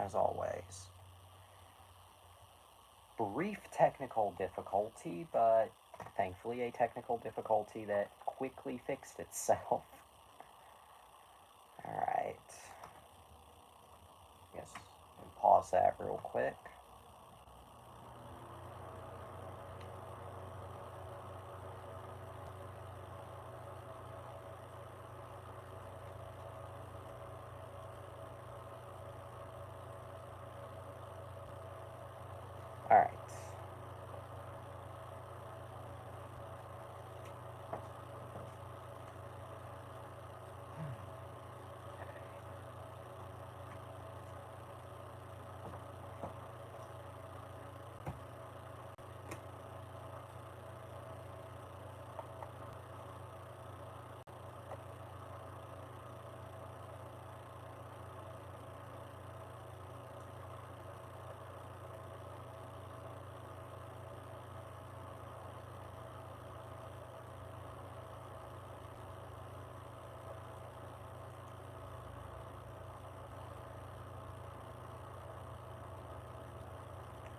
as always. Brief technical difficulty, but thankfully a technical difficulty that quickly fixed itself. Alright. Yes, pause that real quick. Alright.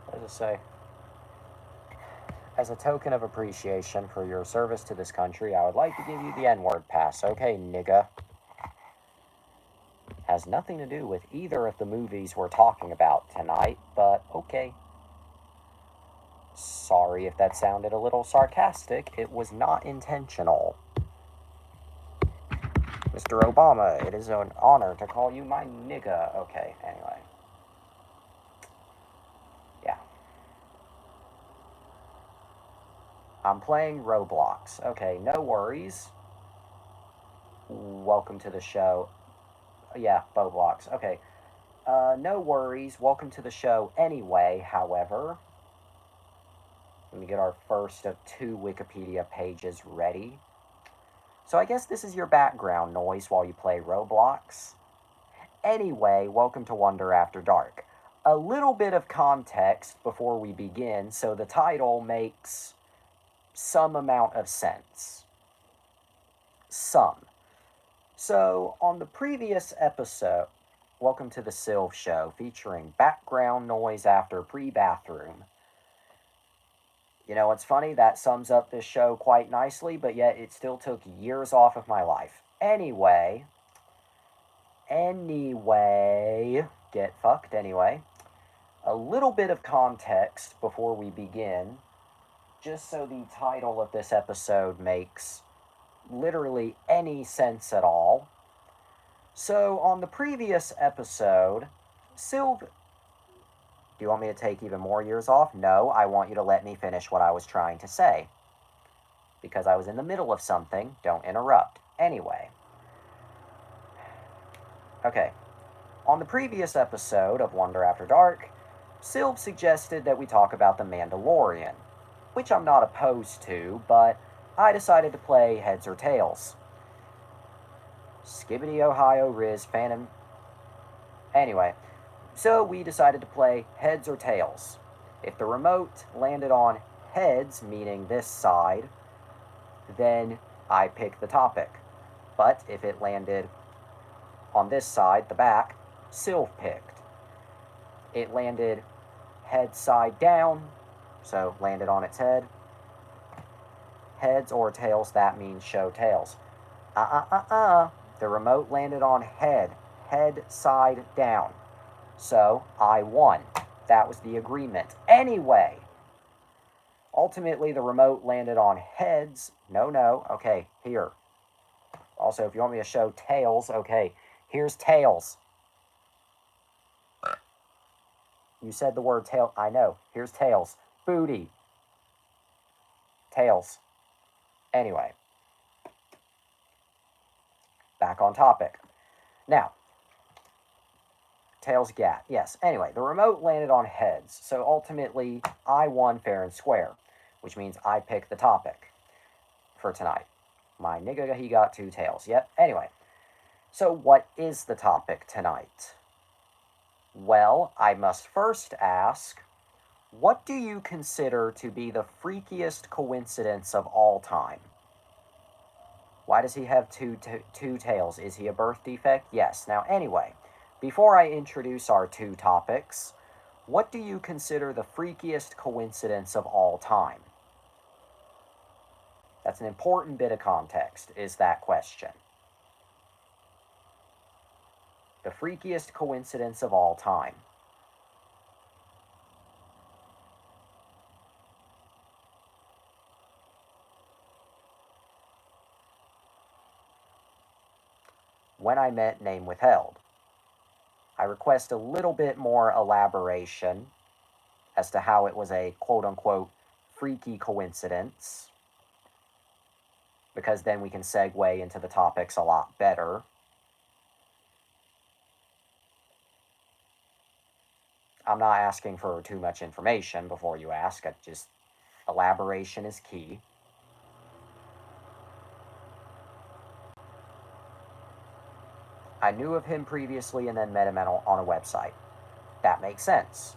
What does it say? As a token of appreciation for your service to this country, I would like to give you the N-word pass. Okay, nigga. Has nothing to do with either of the movies we're talking about tonight, but okay. Sorry if that sounded a little sarcastic. It was not intentional. Mr. Obama, it is an honor to call you my nigga. Okay, anyway. Yeah. I'm playing Roblox. Okay, no worries. Welcome to the show. Yeah, Roblox. Okay. No worries. Welcome to the show anyway, however. Let me get our first of 2 Wikipedia pages ready. So I guess this is your background noise while you play Roblox. Anyway, welcome to Wonder After Dark. A little bit of context before we begin, so the title makes some amount of sense. Some. So, on the previous episode, welcome to the Sylv Show, featuring background noise after pre-bathroom. You know, it's funny, that sums up this show quite nicely, but yet it still took years off of my life. Anyway, get fucked anyway. A little bit of context before we begin, just so the title of this episode makes literally any sense at all. So, on the previous episode, Sylv... Do you want me to take even more years off? No, I want you to let me finish what I was trying to say. Because I was in the middle of something, don't interrupt. Anyway. Okay. On the previous episode of Wonder After Dark, Sylv suggested that we talk about The Mandalorian, which I'm not opposed to, but I decided to play Heads or Tails. Skibbity Ohio Riz Phantom. Anyway, so we decided to play Heads or Tails. If the remote landed on heads, meaning this side, then I picked the topic. But if it landed on this side, the back, Sylv picked. It landed head side down, so landed on its head. Heads or tails, that means show tails. The remote landed on head side down. So, I won. That was the agreement. Anyway, ultimately the remote landed on heads. No, okay, here. Also, if you want me to show tails, okay, here's tails. You said the word tail, I know. Here's tails. Booty. Tails. Anyway. Back on topic. Now, tails gat. Yes, anyway, the remote landed on heads, so ultimately I won fair and square, which means I picked the topic for tonight. My nigga, he got 2 tails. Yep, anyway. So what is the topic tonight? Well, I must first ask, what do you consider to be the freakiest coincidence of all time? Why does he have two tails? Is he a birth defect? Yes. Now, anyway, Before I introduce our two topics, what do you consider the freakiest coincidence of all time? That's an important bit of context, is that question. The freakiest coincidence of all time. When I met, name withheld. I request a little bit more elaboration as to how it was a quote-unquote freaky coincidence, because then we can segue into the topics a lot better. I'm not asking for too much information before you ask. Just elaboration is key. I knew of him previously and then met him on a website. That makes sense.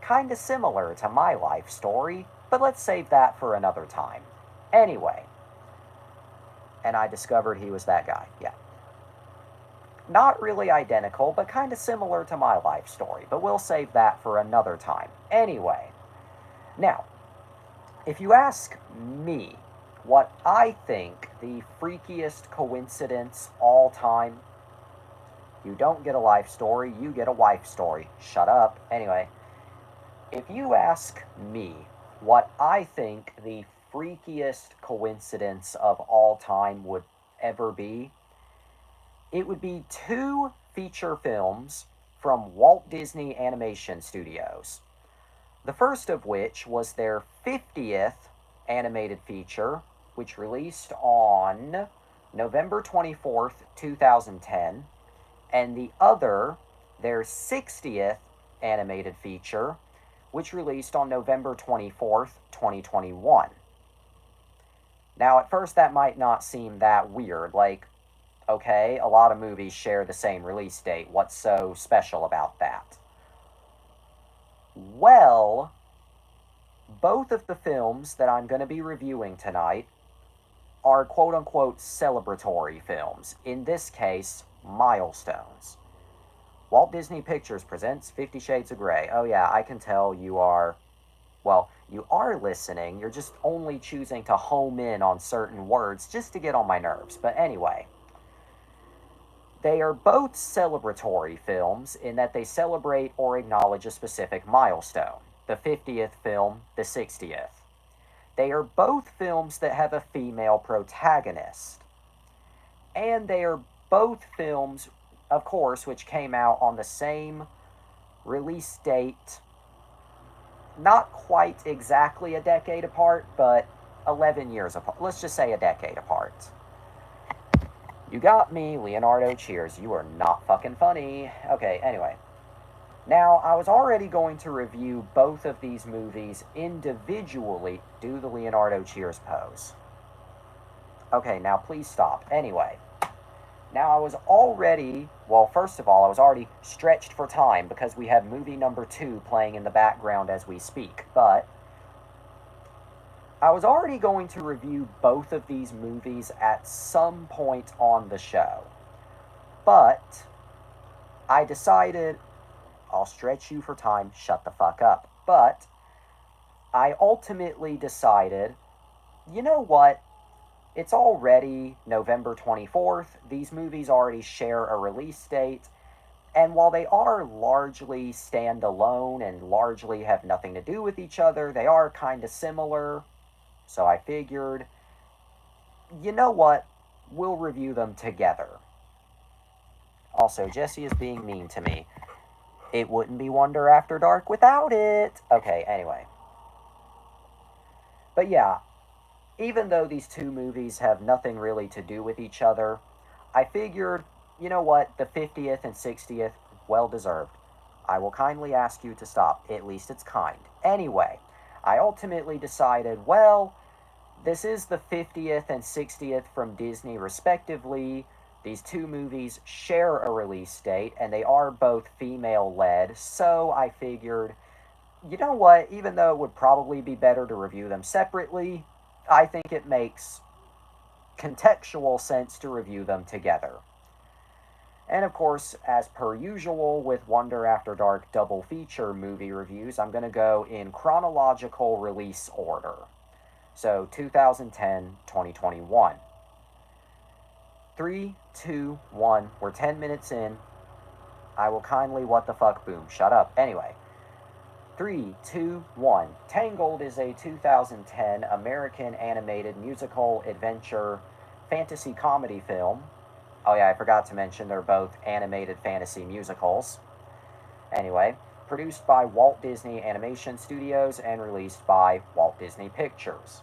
Kinda similar to my life story, but let's save that for another time. Anyway, and I discovered he was that guy, yeah. Not really identical, but kinda similar to my life story, but we'll save that for another time. Anyway, now, if you ask me what I think the freakiest coincidence all time, you don't get a life story, you get a wife story. Shut up. Anyway, if you ask me what I think the freakiest coincidence of all time would ever be, it would be two feature films from Walt Disney Animation Studios. The first of which was their 50th animated feature, which released on November 24th, 2010, and the other, their 60th animated feature, which released on November 24th, 2021. Now, at first, that might not seem that weird. Like, okay, a lot of movies share the same release date. What's so special about that? Well, both of the films that I'm going to be reviewing tonight are quote-unquote celebratory films. In this case, milestones. Walt Disney Pictures presents 50 Shades of Grey. Oh yeah, I can tell you are, well, you are listening. You're just only choosing to home in on certain words just to get on my nerves. But anyway, they are both celebratory films in that they celebrate or acknowledge a specific milestone. The 50th film, the 60th. They are both films that have a female protagonist. And they are both films, of course, which came out on the same release date, not quite exactly a decade apart, but 11 years apart. Let's just say a decade apart. You got me, Leonardo. Cheers. You are not fucking funny. Okay, anyway. Now, I was already going to review both of these movies individually. Do the Leonardo cheers pose. Okay, now please stop. Anyway. Now, I was already, well, first of all, I was already stretched for time because we have movie number 2 playing in the background as we speak. But I was already going to review both of these movies at some point on the show. But I decided, I'll stretch you for time, shut the fuck up. But I ultimately decided, you know what? It's already November 24th. These movies already share a release date. And while they are largely standalone and largely have nothing to do with each other, they are kind of similar. So I figured, you know what? We'll review them together. Also, Jesse is being mean to me. It wouldn't be Wonder After Dark without it. Okay, anyway. But yeah, even though these two movies have nothing really to do with each other, I figured, you know what, the 50th and 60th, well deserved. I will kindly ask you to stop. At least it's kind. Anyway, I ultimately decided, well, this is the 50th and 60th from Disney respectively. These two movies share a release date, and they are both female-led, so I figured, you know what, even though it would probably be better to review them separately, I think it makes contextual sense to review them together. And of course, as per usual with Wonder After Dark double feature movie reviews, I'm going to go in chronological release order. So 2010, 2021. 3, 2, 1. We're 10 minutes in. I will kindly what the fuck boom. Shut up. Anyway. 3, 2, 1. Tangled is a 2010 American animated musical adventure fantasy comedy film. Oh yeah, I forgot to mention they're both animated fantasy musicals. Anyway, produced by Walt Disney Animation Studios and released by Walt Disney Pictures.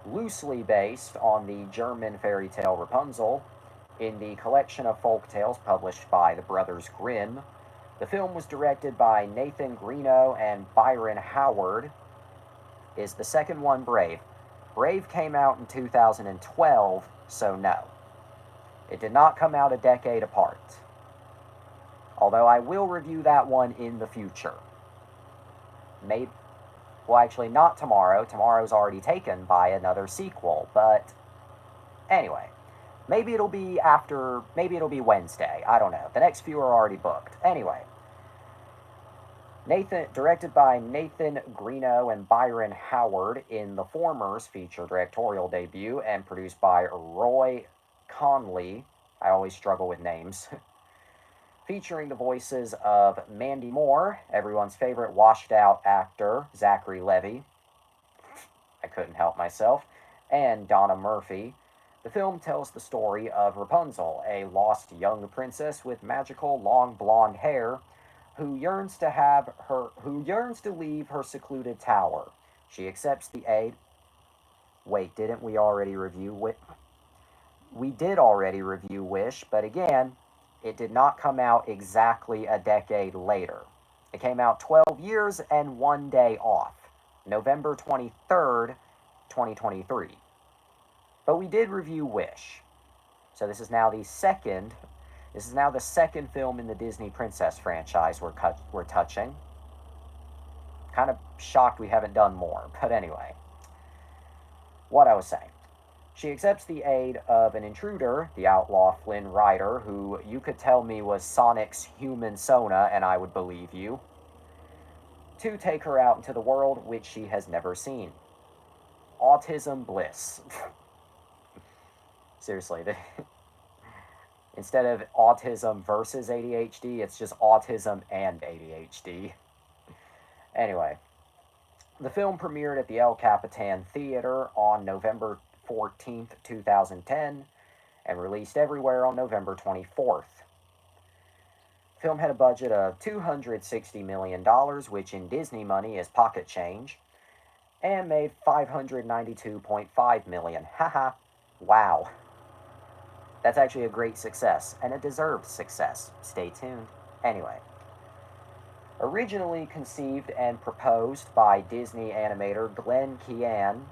Loosely based on the German fairy tale Rapunzel, in the collection of folk tales published by the Brothers Grimm, the film was directed by Nathan Greeno and Byron Howard. Is the second one Brave? Brave came out in 2012, so no. It did not come out a decade apart. Although I will review that one in the future. Maybe, well, actually, not tomorrow. Tomorrow's already taken by another sequel, but anyway. Maybe it'll be Wednesday. I don't know. The next few are already booked. Anyway. Directed by Nathan Greeno and Byron Howard in the former's feature directorial debut, and produced by Roy Conley. I always struggle with names. Featuring the voices of Mandy Moore, everyone's favorite washed out actor, Zachary Levi. I couldn't help myself. And Donna Murphy. The film tells the story of Rapunzel, a lost young princess with magical long blonde hair who yearns to leave her secluded tower. She accepts the aid. Wait, didn't we already review We did already review Wish, but again, it did not come out exactly a decade later. It came out 12 years and 1 day off, November 23rd, 2023. But we did review Wish. So this is now the second film in the Disney Princess franchise we're touching. Kind of shocked we haven't done more, but anyway. What I was saying. She accepts the aid of an intruder, the outlaw Flynn Rider, who you could tell me was Sonic's human Sona, and I would believe you, to take her out into the world which she has never seen. Autism bliss. Seriously, instead of autism versus ADHD, it's just autism and ADHD. Anyway, the film premiered at the El Capitan Theater on November 14th, 2010, and released everywhere on November 24th. The film had a budget of $260 million, which in Disney money is pocket change, and made $592.5 million. Haha, wow. That's actually a great success, and a deserved success. Stay tuned. Anyway. Originally conceived and proposed by Disney animator Glenn Keane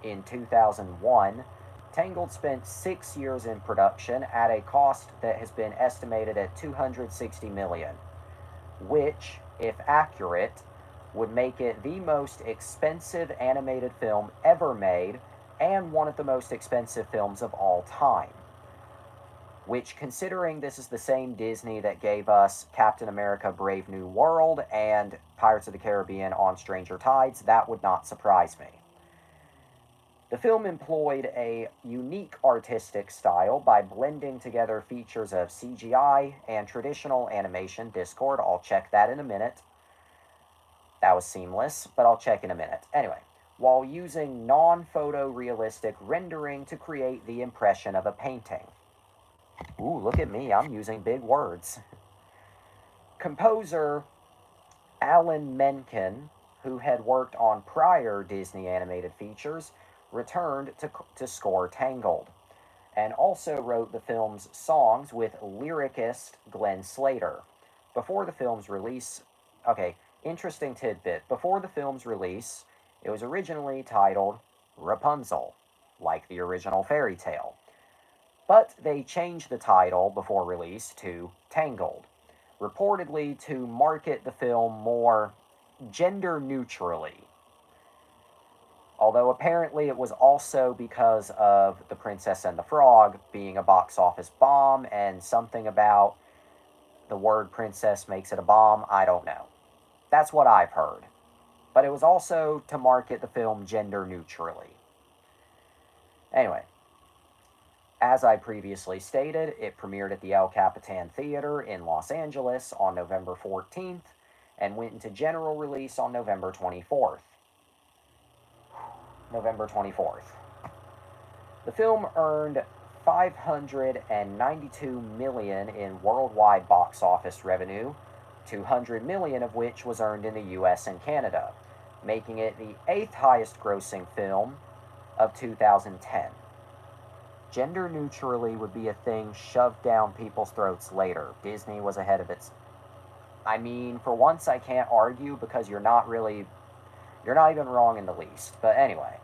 in 2001, Tangled spent 6 years in production at a cost that has been estimated at $260 million, which, if accurate, would make it the most expensive animated film ever made and one of the most expensive films of all time. Which, considering this is the same Disney that gave us Captain America Brave New World and Pirates of the Caribbean on Stranger Tides, that would not surprise me. The film employed a unique artistic style by blending together features of CGI and traditional animation. Discord, I'll check that in a minute. That was seamless, but I'll check in a minute. Anyway, while using non-photorealistic rendering to create the impression of a painting. Ooh, look at me, I'm using big words. Composer Alan Menken, who had worked on prior Disney animated features, returned to score Tangled, and also wrote the film's songs with lyricist Glenn Slater. Before the film's release, interesting tidbit, before the film's release, it was originally titled Rapunzel, like the original fairy tale. But they changed the title before release to Tangled, reportedly to market the film more gender neutrally. Although apparently it was also because of The Princess and the Frog being a box office bomb and something about the word princess makes it a bomb. I don't know. That's what I've heard. But it was also to market the film gender neutrally. Anyway, as I previously stated, it premiered at the El Capitan Theater in Los Angeles on November 14th and went into general release on November 24th. November 24th. The film earned $592 million in worldwide box office revenue, $200 million of which was earned in the US and Canada, making it the 8th highest grossing film of 2010. Gender neutrally would be a thing shoved down people's throats later. Disney was ahead of its... I mean, for once I can't argue because you're not even wrong in the least. But anyway,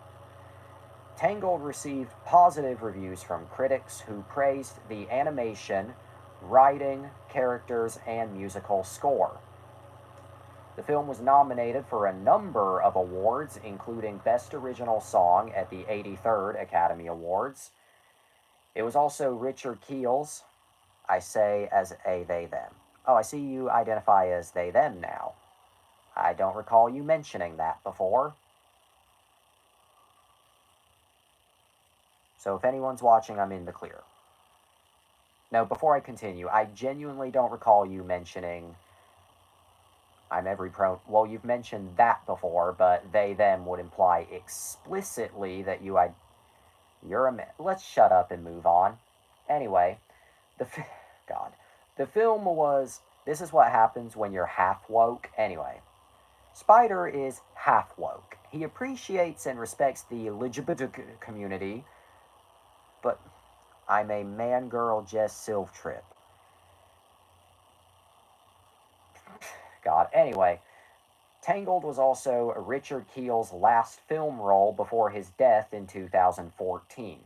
Tangled received positive reviews from critics who praised the animation, writing, characters, and musical score. The film was nominated for a number of awards, including Best Original Song at the 83rd Academy Awards. It was also Richard Keel's, I say as a they them. Oh, I see you identify as they them now. I don't recall you mentioning that before. So if anyone's watching, I'm in the clear. Now, before I continue, I genuinely don't recall you mentioning well, you've mentioned that before, but they, them would imply explicitly that let's shut up and move on. Anyway, the film was, this is what happens when you're half woke. Anyway, Spider is half woke. He appreciates and respects the LGBT community, but I'm a man-girl Jess Silvertrip. God. Anyway, Tangled was also Richard Keel's last film role before his death in 2014.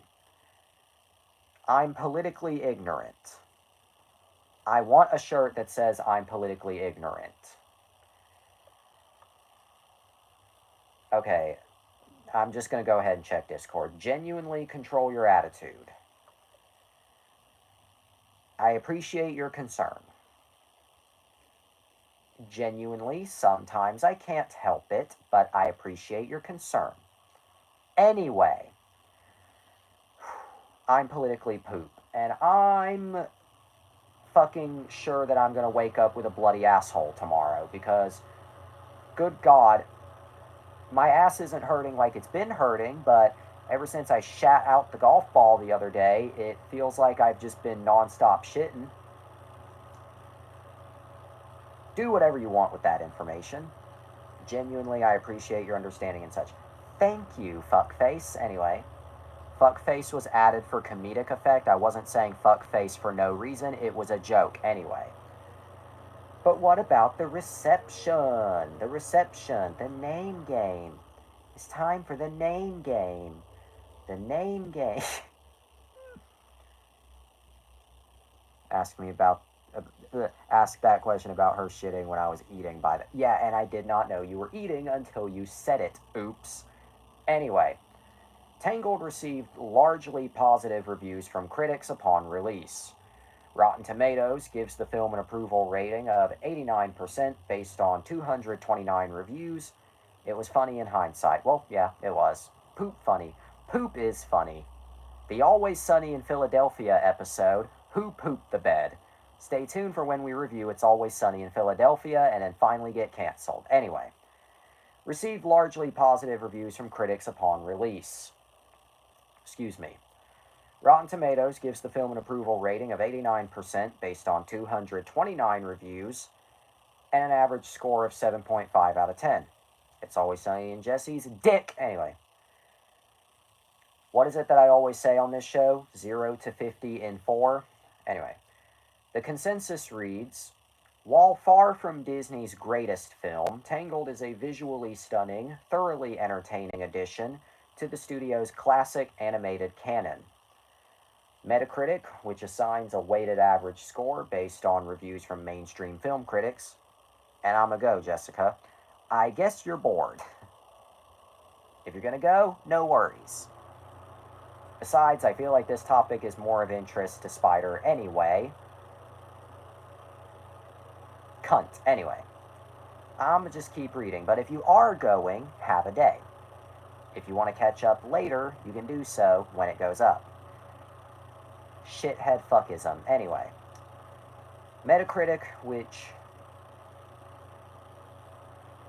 I'm politically ignorant. I want a shirt that says I'm politically ignorant. Okay, I'm just going to go ahead and check Discord. Genuinely control your attitude. I appreciate your concern. Genuinely, sometimes I can't help it, but I appreciate your concern. Anyway, I'm politically poop, and I'm fucking sure that I'm gonna wake up with a bloody asshole tomorrow, because, good God, my ass isn't hurting like it's been hurting, but ever since I shat out the golf ball the other day, it feels like I've just been non-stop shitting. Do whatever you want with that information. Genuinely, I appreciate your understanding and such. Thank you, fuckface. Anyway, fuckface was added for comedic effect. I wasn't saying fuckface for no reason. It was a joke. Anyway. But what about the reception? The reception. The name game. It's time for the name game. The name game. Ask that question about her shitting when I was eating by the... Yeah, and I did not know you were eating until you said it. Oops. Anyway, Tangled received largely positive reviews from critics upon release. Rotten Tomatoes gives the film an approval rating of 89% based on 229 reviews. It was funny in hindsight. Well, yeah, it was. Poop funny. Poop is funny. The Always Sunny in Philadelphia episode, Who Pooped the Bed? Stay tuned for when we review It's Always Sunny in Philadelphia and then finally get canceled. Anyway, received largely positive reviews from critics upon release. Excuse me. Rotten Tomatoes gives the film an approval rating of 89% based on 229 reviews and an average score of 7.5 out of 10. It's Always Sunny in Jesse's dick. Anyway, what is it that I always say on this show? 0 to 50 in 4? Anyway. The consensus reads, while far from Disney's greatest film, Tangled is a visually stunning, thoroughly entertaining addition to the studio's classic animated canon. Metacritic, which assigns a weighted average score based on reviews from mainstream film critics, and I'm a go, Jessica. I guess you're bored. If you're going to go, no worries. Besides, I feel like this topic is more of interest to Spider anyway. Cunt. Anyway, I'm going to just keep reading. But if you are going, have a day. If you want to catch up later, you can do so when it goes up. Shithead fuckism. Anyway, Metacritic, which...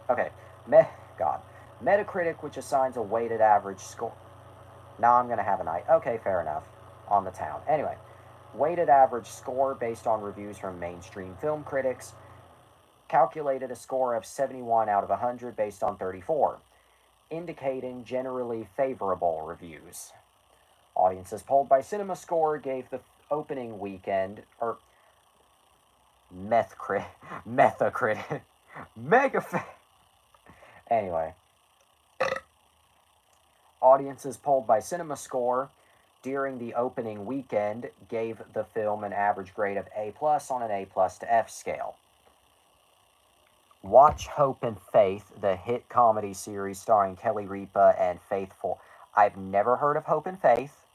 Okay, Metacritic, which assigns a weighted average score... Now I'm going to have a night. Okay, fair enough. On the town. Anyway, weighted average score based on reviews from mainstream film critics calculated a score of 71 out of 100 based on 34, indicating generally favorable reviews. Audiences polled by CinemaScore gave the opening weekend, or Metacritic, Anyway, audiences polled by CinemaScore during the opening weekend gave the film an average grade of A+ on an A+ to F scale. Watch Hope and Faith, the hit comedy series starring Kelly Ripa and Faithful. I've never heard of Hope and Faith.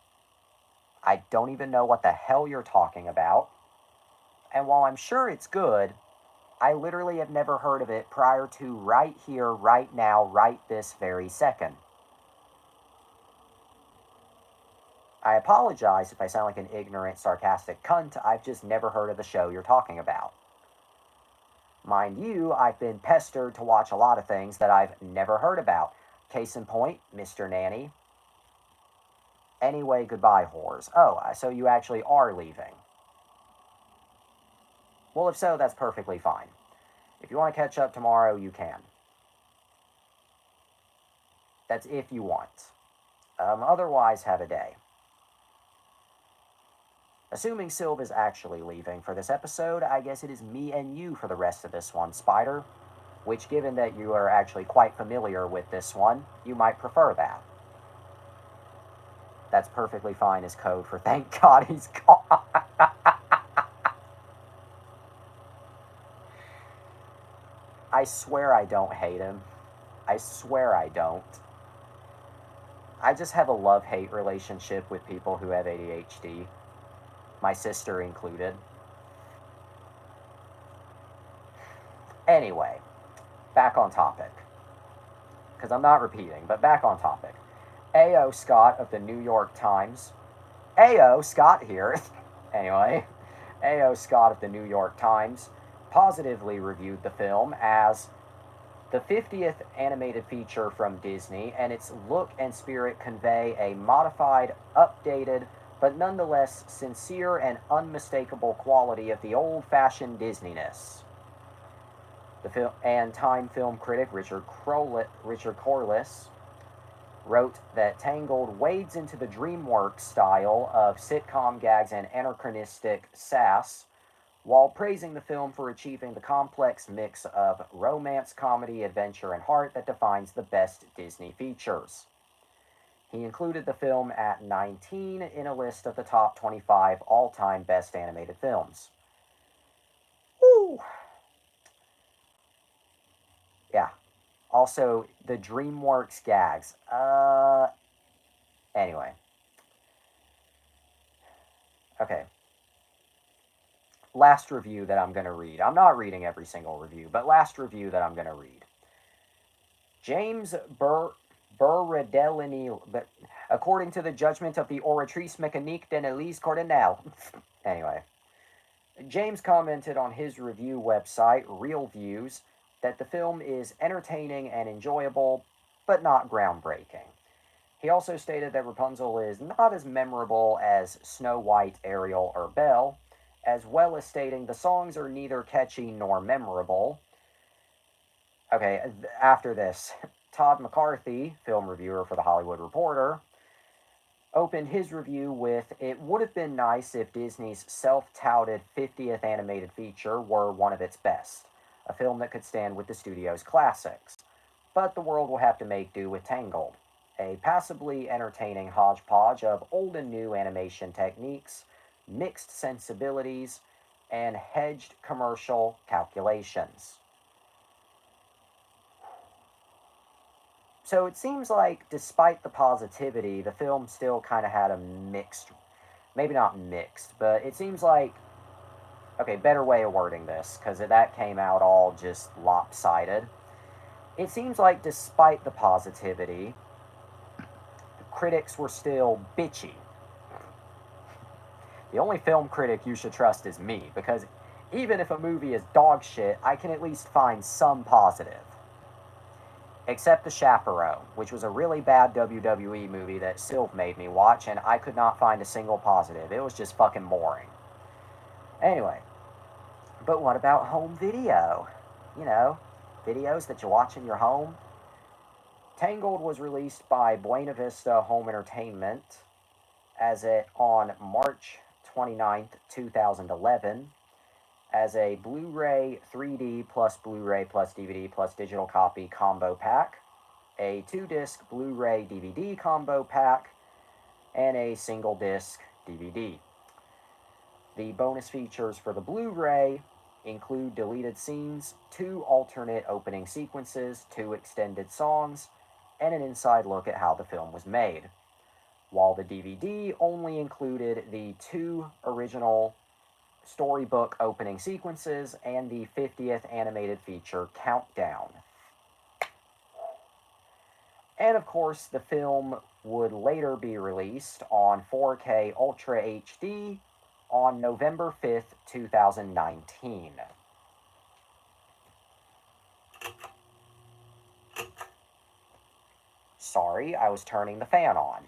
I don't even know what the hell you're talking about. And while I'm sure it's good, I literally have never heard of it prior to right here, right now, right this very second. I apologize if I sound like an ignorant, sarcastic cunt. I've just never heard of the show you're talking about. Mind you, I've been pestered to watch a lot of things that I've never heard about. Case in point, Mr. Nanny. Anyway, goodbye, whores. Oh, so you actually are leaving. Well, if so, that's perfectly fine. If you want to catch up tomorrow, you can. That's if you want. Otherwise, have a day. Assuming Sylv is actually leaving for this episode, I guess it is me and you for the rest of this one, Spider. Which, given that you are actually quite familiar with this one, you might prefer that. That's perfectly fine as code for thank God he's gone. I swear I don't hate him. I swear I don't. I just have a love-hate relationship with people who have ADHD. My sister included. Anyway, back on topic. Because I'm not repeating, but back on topic. A.O. Scott of the New York Times. A.O. Scott here. Anyway, A.O. Scott of the New York Times positively reviewed the film as the 50th animated feature from Disney, and its look and spirit convey a modified, updated, but nonetheless sincere and unmistakable quality of the old-fashioned Disneyness. And Time film critic Richard Corliss wrote that Tangled wades into the DreamWorks style of sitcom gags and anachronistic sass, while praising the film for achieving the complex mix of romance, comedy, adventure, and heart that defines the best Disney features. He included the film at 19 in a list of the top 25 all-time best animated films. Woo! Yeah. Also, the DreamWorks gags. Anyway. Okay. Last review that I'm going to read. I'm not reading every single review, but last review that I'm going to read. James Berardellini, but according to the judgment of the Oratrice Mécanique d'Annelise Cordonel. Anyway. James commented on his review website, Real Views, that the film is entertaining and enjoyable, but not groundbreaking. He also stated that Rapunzel is not as memorable as Snow White, Ariel, or Belle, as well as stating the songs are neither catchy nor memorable. Okay, after this, Todd McCarthy, film reviewer for The Hollywood Reporter, opened his review with, "It would have been nice if Disney's self-touted 50th animated feature were one of its best, a film that could stand with the studio's classics. But the world will have to make do with Tangled, a passably entertaining hodgepodge of old and new animation techniques, mixed sensibilities, and hedged commercial calculations." So it seems like, despite the positivity, the film still kind of had a mixed, maybe not mixed, but it seems like, okay, better way of wording this, because that came out all just lopsided. It seems like, despite the positivity, the critics were still bitchy. The only film critic you should trust is me, because even if a movie is dog shit, I can at least find some positive. Except The Chaperone, which was a really bad WWE movie that Sylv made me watch, and I could not find a single positive. It was just fucking boring. Anyway, but what about home video? You know, videos that you watch in your home? Tangled was released by Buena Vista Home Entertainment on March 29th, 2011, as a Blu-ray 3D plus Blu-ray plus DVD plus digital copy combo pack, a 2-disc Blu-ray DVD combo pack, and a single disc DVD. The bonus features for the Blu-ray include deleted scenes, 2 alternate opening sequences, 2 extended songs, and an inside look at how the film was made, while the DVD only included the 2 original storybook opening sequences and the 50th animated feature Countdown. And of course, the film would later be released on 4K Ultra HD on November 5th, 2019. Sorry, I was turning the fan on.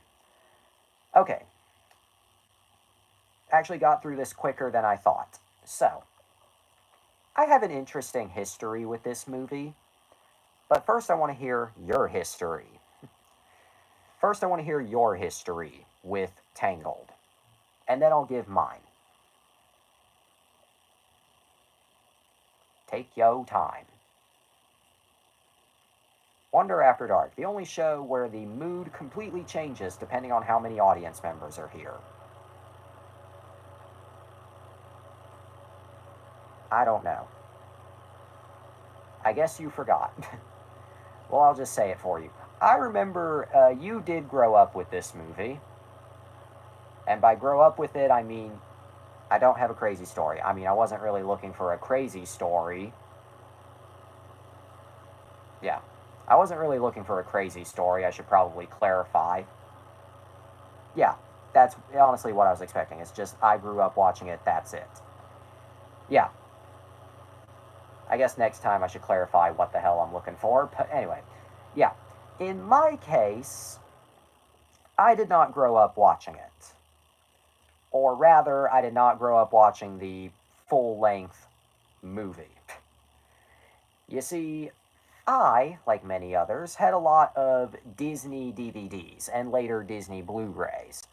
Okay. Actually got through this quicker than I thought. So, I have an interesting history with this movie, but first I want to hear your history. First I want to hear your history with Tangled, and then I'll give mine. Take yo time. Wonder After Dark, the only show where the mood completely changes depending on how many audience members are here. I don't know. I guess you forgot. Well, I'll just say it for you. I remember you did grow up with this movie. And by grow up with it, I mean, I don't have a crazy story. I mean, I wasn't really looking for a crazy story. Yeah. I wasn't really looking for a crazy story, I should probably clarify. Yeah, that's honestly what I was expecting. It's just, I grew up watching it, that's it. Yeah. I guess next time I should clarify what the hell I'm looking for, but anyway. Yeah. In my case, I did not grow up watching it. Or rather, I did not grow up watching the full-length movie. You see, I, like many others, had a lot of Disney DVDs and later Disney Blu-rays.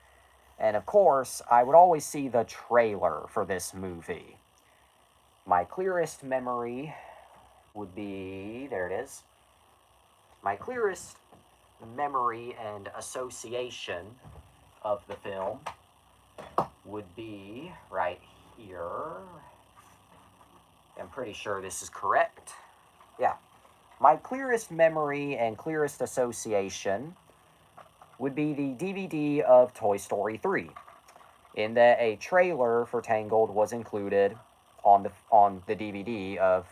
And of course, I would always see the trailer for this movie. My clearest memory would be, there it is. My clearest memory and association of the film would be right here. I'm pretty sure this is correct. Yeah. My clearest memory and clearest association would be the DVD of Toy Story 3, in that a trailer for Tangled was included on the DVD of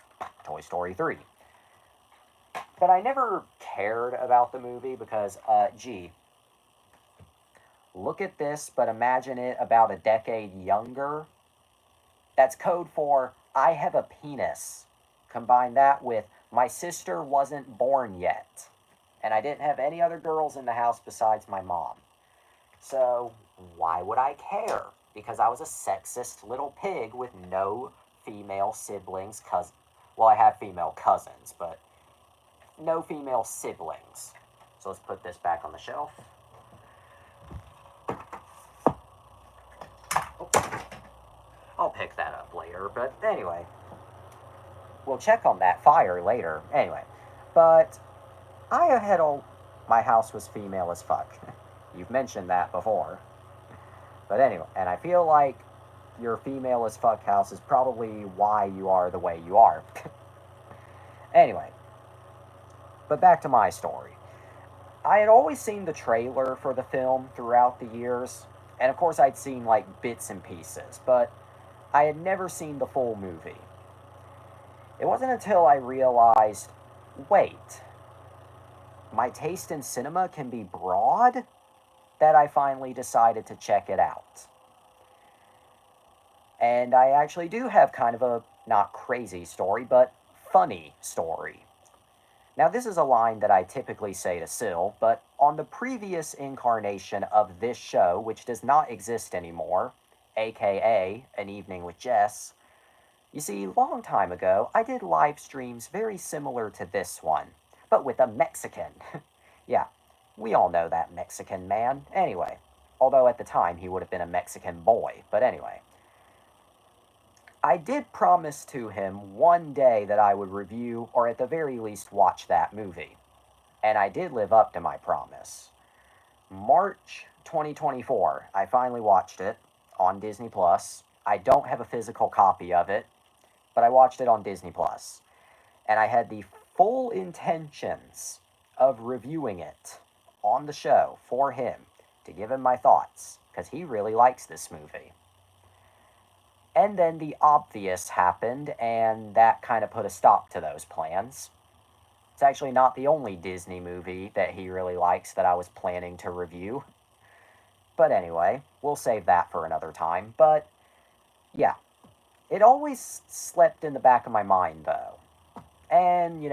Toy Story 3. But I never cared about the movie because, gee, look at this, but imagine it about a decade younger. That's code for, I have a penis. Combine that with, my sister wasn't born yet. And I didn't have any other girls in the house besides my mom. So, why would I care? Because I was a sexist little pig with no female siblings, well, I have female cousins, but no female siblings. So let's put this back on the shelf. Oh. I'll pick that up later, but anyway. We'll check on that fire later. Anyway, but I had my house was female as fuck. You've mentioned that before. But anyway, and I feel like your female as fuck house is probably why you are the way you are. Anyway, but back to my story. I had always seen the trailer for the film throughout the years, and of course I'd seen like bits and pieces, but I had never seen the full movie. It wasn't until I realized, wait, my taste in cinema can be broad, that I finally decided to check it out. And I actually do have kind of a not crazy story, but funny story. Now, this is a line that I typically say to Syl, but on the previous incarnation of this show, which does not exist anymore, aka An Evening with Jess, you see, long time ago, I did live streams very similar to this one, but with a Mexican. Yeah, we all know that Mexican man. Anyway, although at the time he would have been a Mexican boy, but anyway. I did promise to him one day that I would review, or at the very least watch that movie. And I did live up to my promise. March 2024, I finally watched it on Disney Plus. I don't have a physical copy of it, but I watched it on Disney Plus. And I had the full intentions of reviewing it on the show for him to give him my thoughts, because he really likes this movie. And then the obvious happened, and that kind of put a stop to those plans. It's actually not the only Disney movie that he really likes that I was planning to review. But anyway, we'll save that for another time. But yeah, it always slept in the back of my mind, though. And,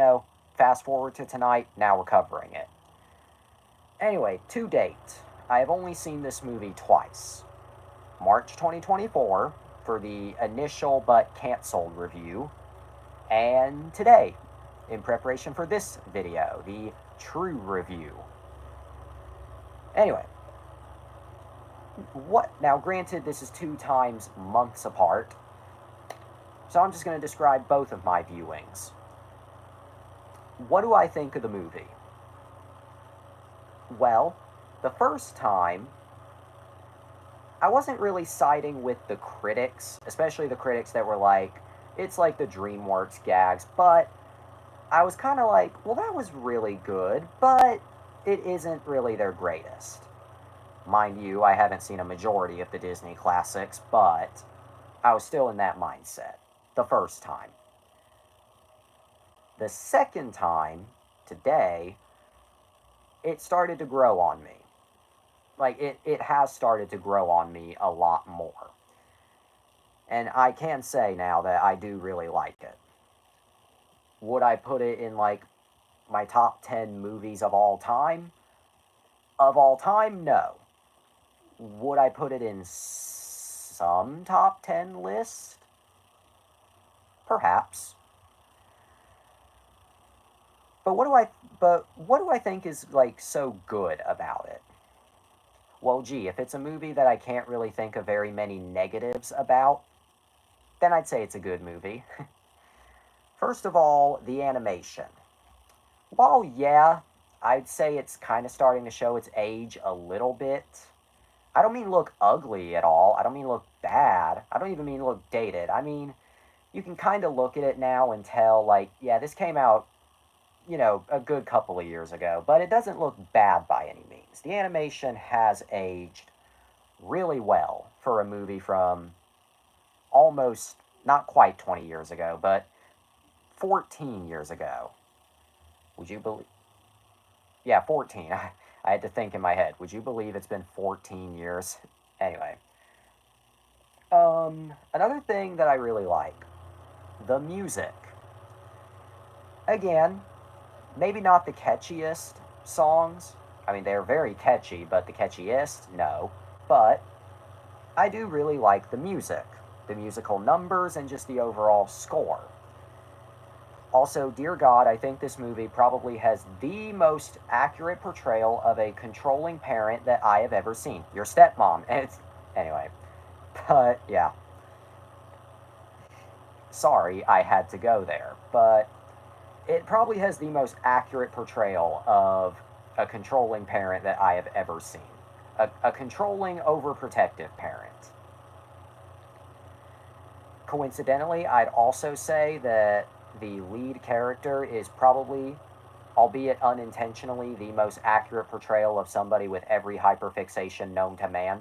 fast forward to tonight, now we're covering it. Anyway, to date, I have only seen this movie twice. March 2024 for the initial but canceled review, and today, in preparation for this video, the true review. Anyway, now granted this is 2 times months apart, so I'm just going to describe both of my viewings. What do I think of the movie? Well, the first time, I wasn't really siding with the critics, especially the critics that were like, it's like the DreamWorks gags, but I was kind of like, well, that was really good, but it isn't really their greatest. Mind you, I haven't seen a majority of the Disney classics, but I was still in that mindset the first time. The second time, today, it started to grow on me. Like, it has started to grow on me a lot more. And I can say now that I do really like it. Would I put it in, like, my top 10 movies of all time? Of all time, no. Would I put it in some top 10 list? Perhaps. But what do I think is, like, so good about it? Well, gee, if it's a movie that I can't really think of very many negatives about, then I'd say it's a good movie. First of all, the animation. While, yeah, I'd say it's kind of starting to show its age a little bit. I don't mean look ugly at all. I don't mean look bad. I don't even mean look dated. I mean, you can kind of look at it now and tell, like, yeah, this came out, a good couple of years ago, but it doesn't look bad by any means. The animation has aged really well for a movie from almost, not quite 20 years ago, but 14 years ago. Would you believe? Yeah, 14. I had to think in my head. Would you believe it's been 14 years? Anyway. Another thing that I really like, the music. Again, maybe not the catchiest songs. I mean, they're very catchy, but the catchiest, no. But I do really like the music, the musical numbers, and just the overall score. Also, dear God, I think this movie probably has the most accurate portrayal of a controlling parent that I have ever seen. Your stepmom. And anyway. But, yeah. Sorry, I had to go there. But it probably has the most accurate portrayal of a controlling parent that I have ever seen. A controlling, overprotective parent. Coincidentally, I'd also say that the lead character is probably albeit unintentionally, the most accurate portrayal of somebody with every hyperfixation known to man.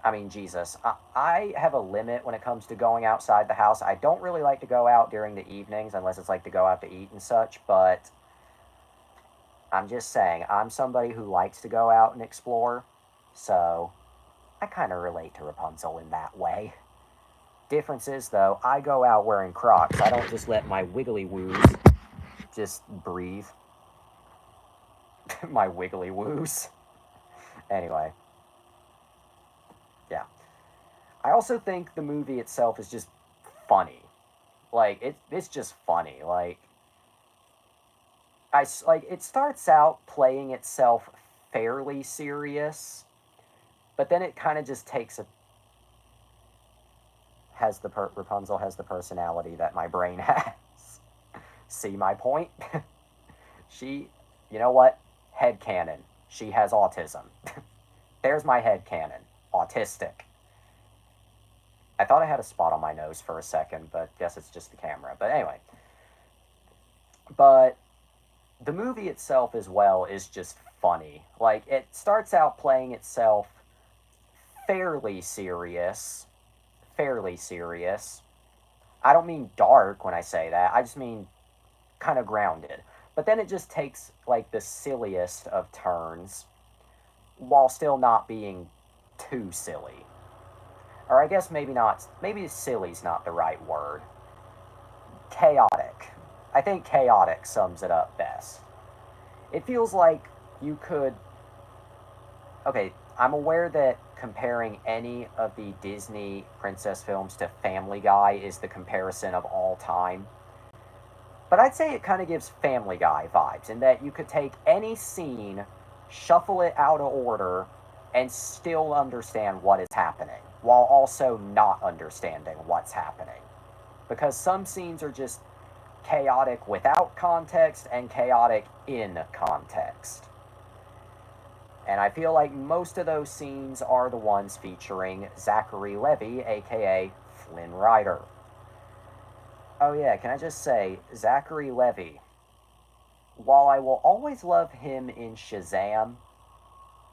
I mean, Jesus, I have a limit when it comes to going outside the house. I don't really like to go out during the evenings unless it's like to go out to eat and such, but I'm just saying, I'm somebody who likes to go out and explore, so I kind of relate to Rapunzel in that way. Difference is, though, I go out wearing Crocs. I don't just let my wiggly woos just breathe. My wiggly woos. Anyway. Yeah. I also think the movie itself is just funny. Like, it's just funny. Like, it starts out playing itself fairly serious, but then it kind of just takes a Rapunzel has the personality that my brain has. See my point? She, you know what? Headcanon. She has autism. There's my headcanon. Autistic. I thought I had a spot on my nose for a second, but guess it's just the camera. But anyway. But the movie itself as well is just funny. Like, it starts out playing itself fairly serious. Fairly serious. I don't mean dark when I say that. I just mean kind of grounded. But then it just takes, like, the silliest of turns while still not being too silly. Or I guess maybe not, maybe silly's not the right word. Chaotic. I think chaotic sums it up best. It feels like you could... Okay, I'm aware that comparing any of the Disney princess films to Family Guy is the comparison of all time. But I'd say it kind of gives Family Guy vibes, in that you could take any scene, shuffle it out of order, and still understand what is happening, while also not understanding what's happening. Because some scenes are just chaotic without context and chaotic in context. And I feel like most of those scenes are the ones featuring Zachary Levi, aka Flynn Rider. Oh yeah, can I just say, Zachary Levi, while I will always love him in Shazam,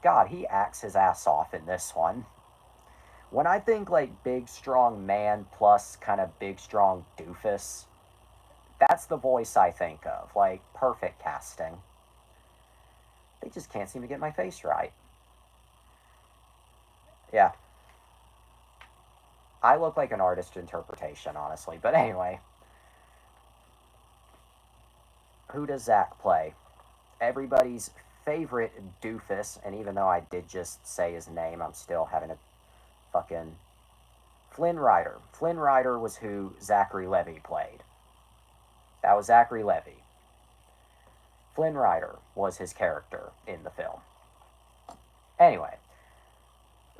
God, he acts his ass off in this one. When I think like big strong man plus kind of big strong doofus, that's the voice I think of. Like, perfect casting. They just can't seem to get my face right. Yeah. I look like an artist interpretation, honestly. But anyway. Who does Zach play? Everybody's favorite doofus, and even though I did just say his name, I'm still having a fucking... Flynn Rider. Flynn Rider was who Zachary Levi played. That was Zachary Levi. Flynn Rider was his character in the film. Anyway.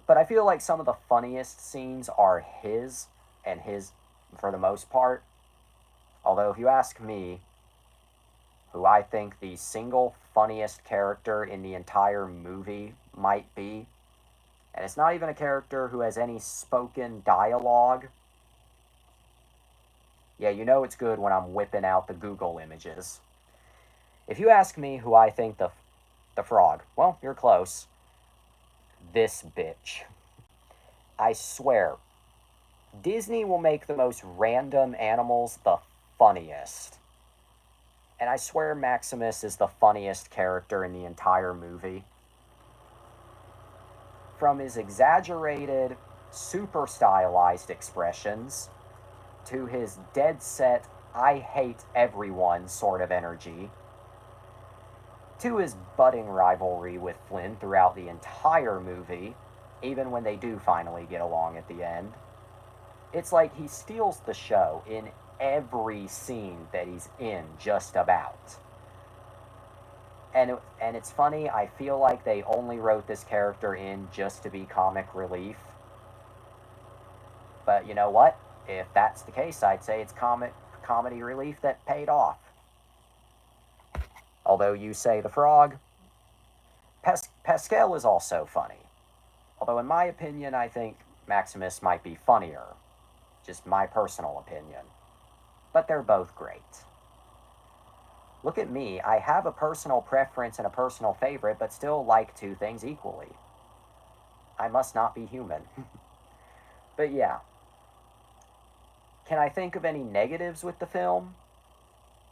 But I feel like some of the funniest scenes are his, and his for the most part. Although if you ask me, who I think the single funniest character in the entire movie might be, and it's not even a character who has any spoken dialogue. Yeah, you know it's good when I'm whipping out the Google images. If you ask me who I think the frog, well, you're close. This bitch. I swear, Disney will make the most random animals the funniest. And I swear Maximus is the funniest character in the entire movie. From his exaggerated, super stylized expressions, to his dead set, I hate everyone sort of energy, to his budding rivalry with Flynn throughout the entire movie, even when they do finally get along at the end. It's like he steals the show in every scene that he's in, just about. And it's funny, I feel like they only wrote this character in just to be comic relief. But you know what? If that's the case, I'd say it's comedy relief that paid off. Although you say the frog, Pascal is also funny. Although in my opinion, I think Maximus might be funnier. Just my personal opinion. But they're both great. Look at me. I have a personal preference and a personal favorite, but still like two things equally. I must not be human. But yeah. Can I think of any negatives with the film?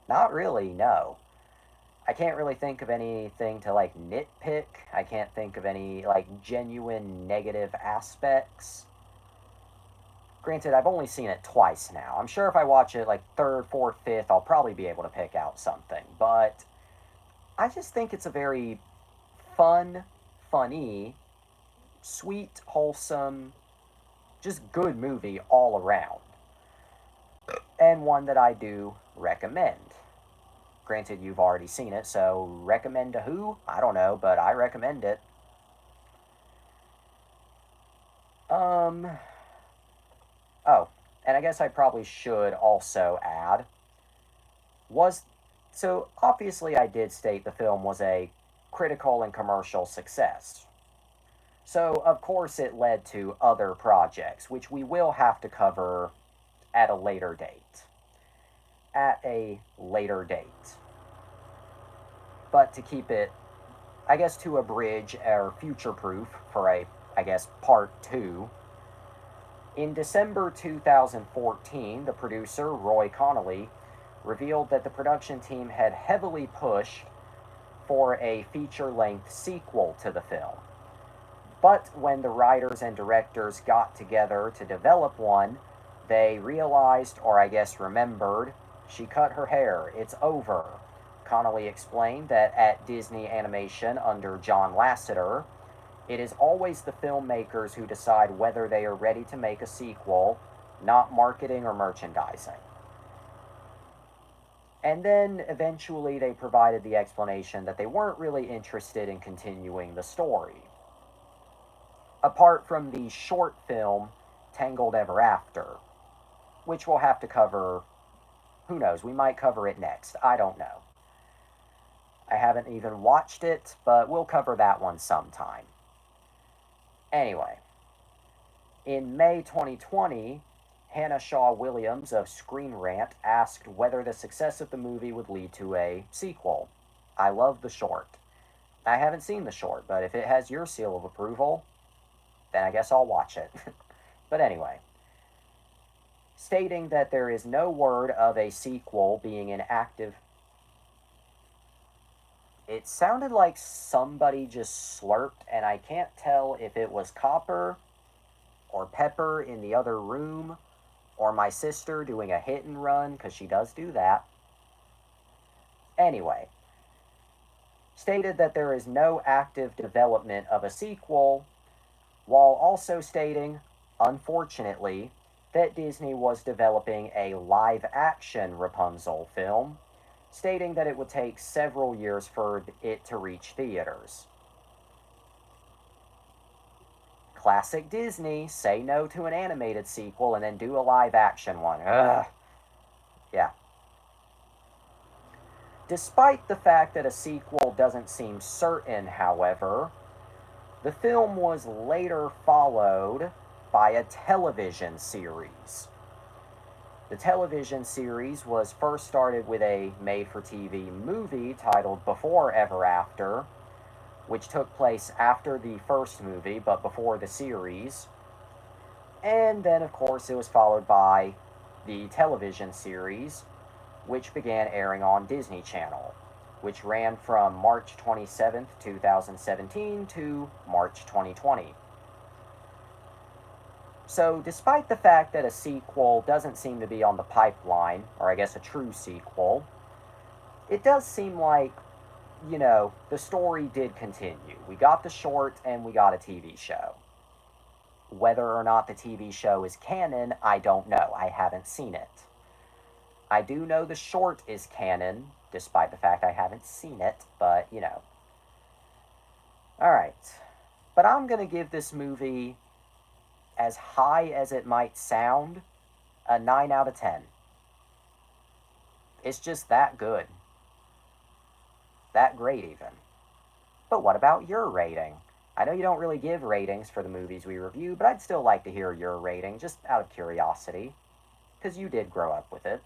Not really, no. I can't really think of anything to like nitpick. I can't think of any like genuine negative aspects. Granted, I've only seen it twice now. I'm sure if I watch it like third, fourth, fifth, I'll probably be able to pick out something. But I just think it's a very funny, sweet, wholesome, just good movie all around. And one that I do recommend. Granted, you've already seen it, so recommend to who? I don't know, but I recommend it. Oh, and I guess I probably should also add, was, so obviously I did state the film was a critical and commercial success. So, of course, it led to other projects, which we will have to cover at a later date. At a later date. But to keep it, I guess, to abridge or future proof for a, I guess, part two, in December 2014, the producer, Roy Connolly, revealed that the production team had heavily pushed for a feature length sequel to the film. But when the writers and directors got together to develop one, they realized, or I guess remembered, she cut her hair. It's over. Connolly explained that at Disney Animation under John Lasseter, it is always the filmmakers who decide whether they are ready to make a sequel, not marketing or merchandising. And then eventually they provided the explanation that they weren't really interested in continuing the story. Apart from the short film Tangled Ever After, which we'll have to cover, who knows, we might cover it next, I don't know. I haven't even watched it, but we'll cover that one sometime. Anyway, in May 2020, Hannah Shaw Williams of Screen Rant asked whether the success of the movie would lead to a sequel. I love the short. I haven't seen the short, but if it has your seal of approval, then I guess I'll watch it. But anyway, stating that there is no word of a sequel being in active. It sounded like somebody just slurped, and I can't tell if it was Copper or Pepper in the other room or my sister doing a hit and run, because she does do that. Anyway, stated that there is no active development of a sequel, while also stating, unfortunately, that Disney was developing a live-action Rapunzel film, stating that it would take several years for it to reach theaters. Classic Disney, say no to an animated sequel and then do a live-action one. Ugh. Yeah. Despite the fact that a sequel doesn't seem certain, however, the film was later followed by a television series. The television series was first started with a made-for-TV movie titled Before Ever After, which took place after the first movie but before the series. And then, of course, it was followed by the television series, which began airing on Disney Channel, which ran from March 27th, 2017 to March 2020. So, despite the fact that a sequel doesn't seem to be on the pipeline, or I guess a true sequel, it does seem like, you know, the story did continue. We got the short and we got a TV show. Whether or not the TV show is canon, I don't know. I haven't seen it. I do know the short is canon, despite the fact I haven't seen it, but, you know. Alright. But I'm going to give this movie, as high as it might sound, a 9 out of 10. It's just that good. That great, even. But what about your rating? I know you don't really give ratings for the movies we review, but I'd still like to hear your rating, just out of curiosity. Because you did grow up with it.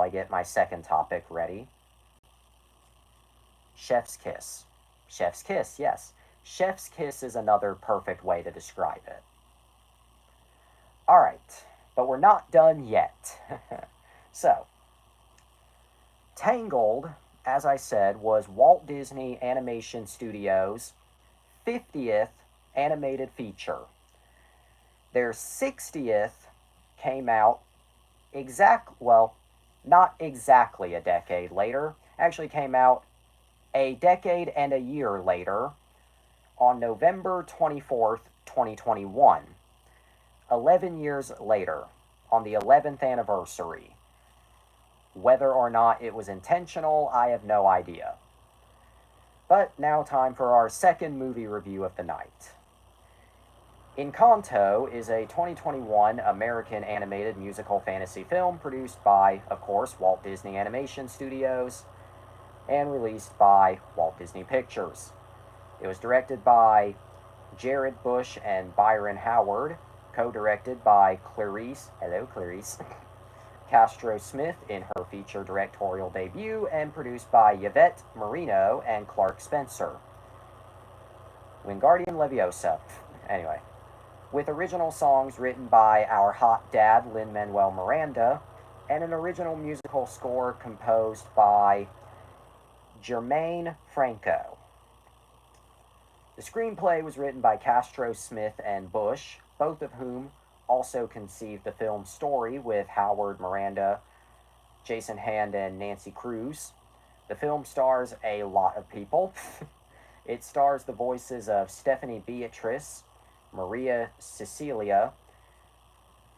while I get my second topic ready. Chef's kiss. Chef's kiss, yes. Chef's kiss is another perfect way to describe it. Alright, but we're not done yet. So, Tangled, as I said, was Walt Disney Animation Studios' 50th animated feature. Their 60th came out not exactly a decade later. Actually came out a decade and a year later on November 24th, 2021. 11 years later, on the 11th anniversary. Whether or not it was intentional, I have no idea. But now time for our second movie review of the night. Encanto is a 2021 American animated musical fantasy film produced by, of course, Walt Disney Animation Studios and released by Walt Disney Pictures. It was directed by Jared Bush and Byron Howard, co-directed by Clarice Castro-Smith in her feature directorial debut, and produced by Yvette Marino and Clark Spencer. Wingardium Leviosa. Anyway, with original songs written by our hot dad, Lin-Manuel Miranda, and an original musical score composed by Germaine Franco. The screenplay was written by Castro-Smith and Bush, both of whom also conceived the film's story with Howard, Miranda, Jason Hand, and Nancy Kruse. The film stars a lot of people. It stars the voices of Stephanie Beatrice, Maria Cecilia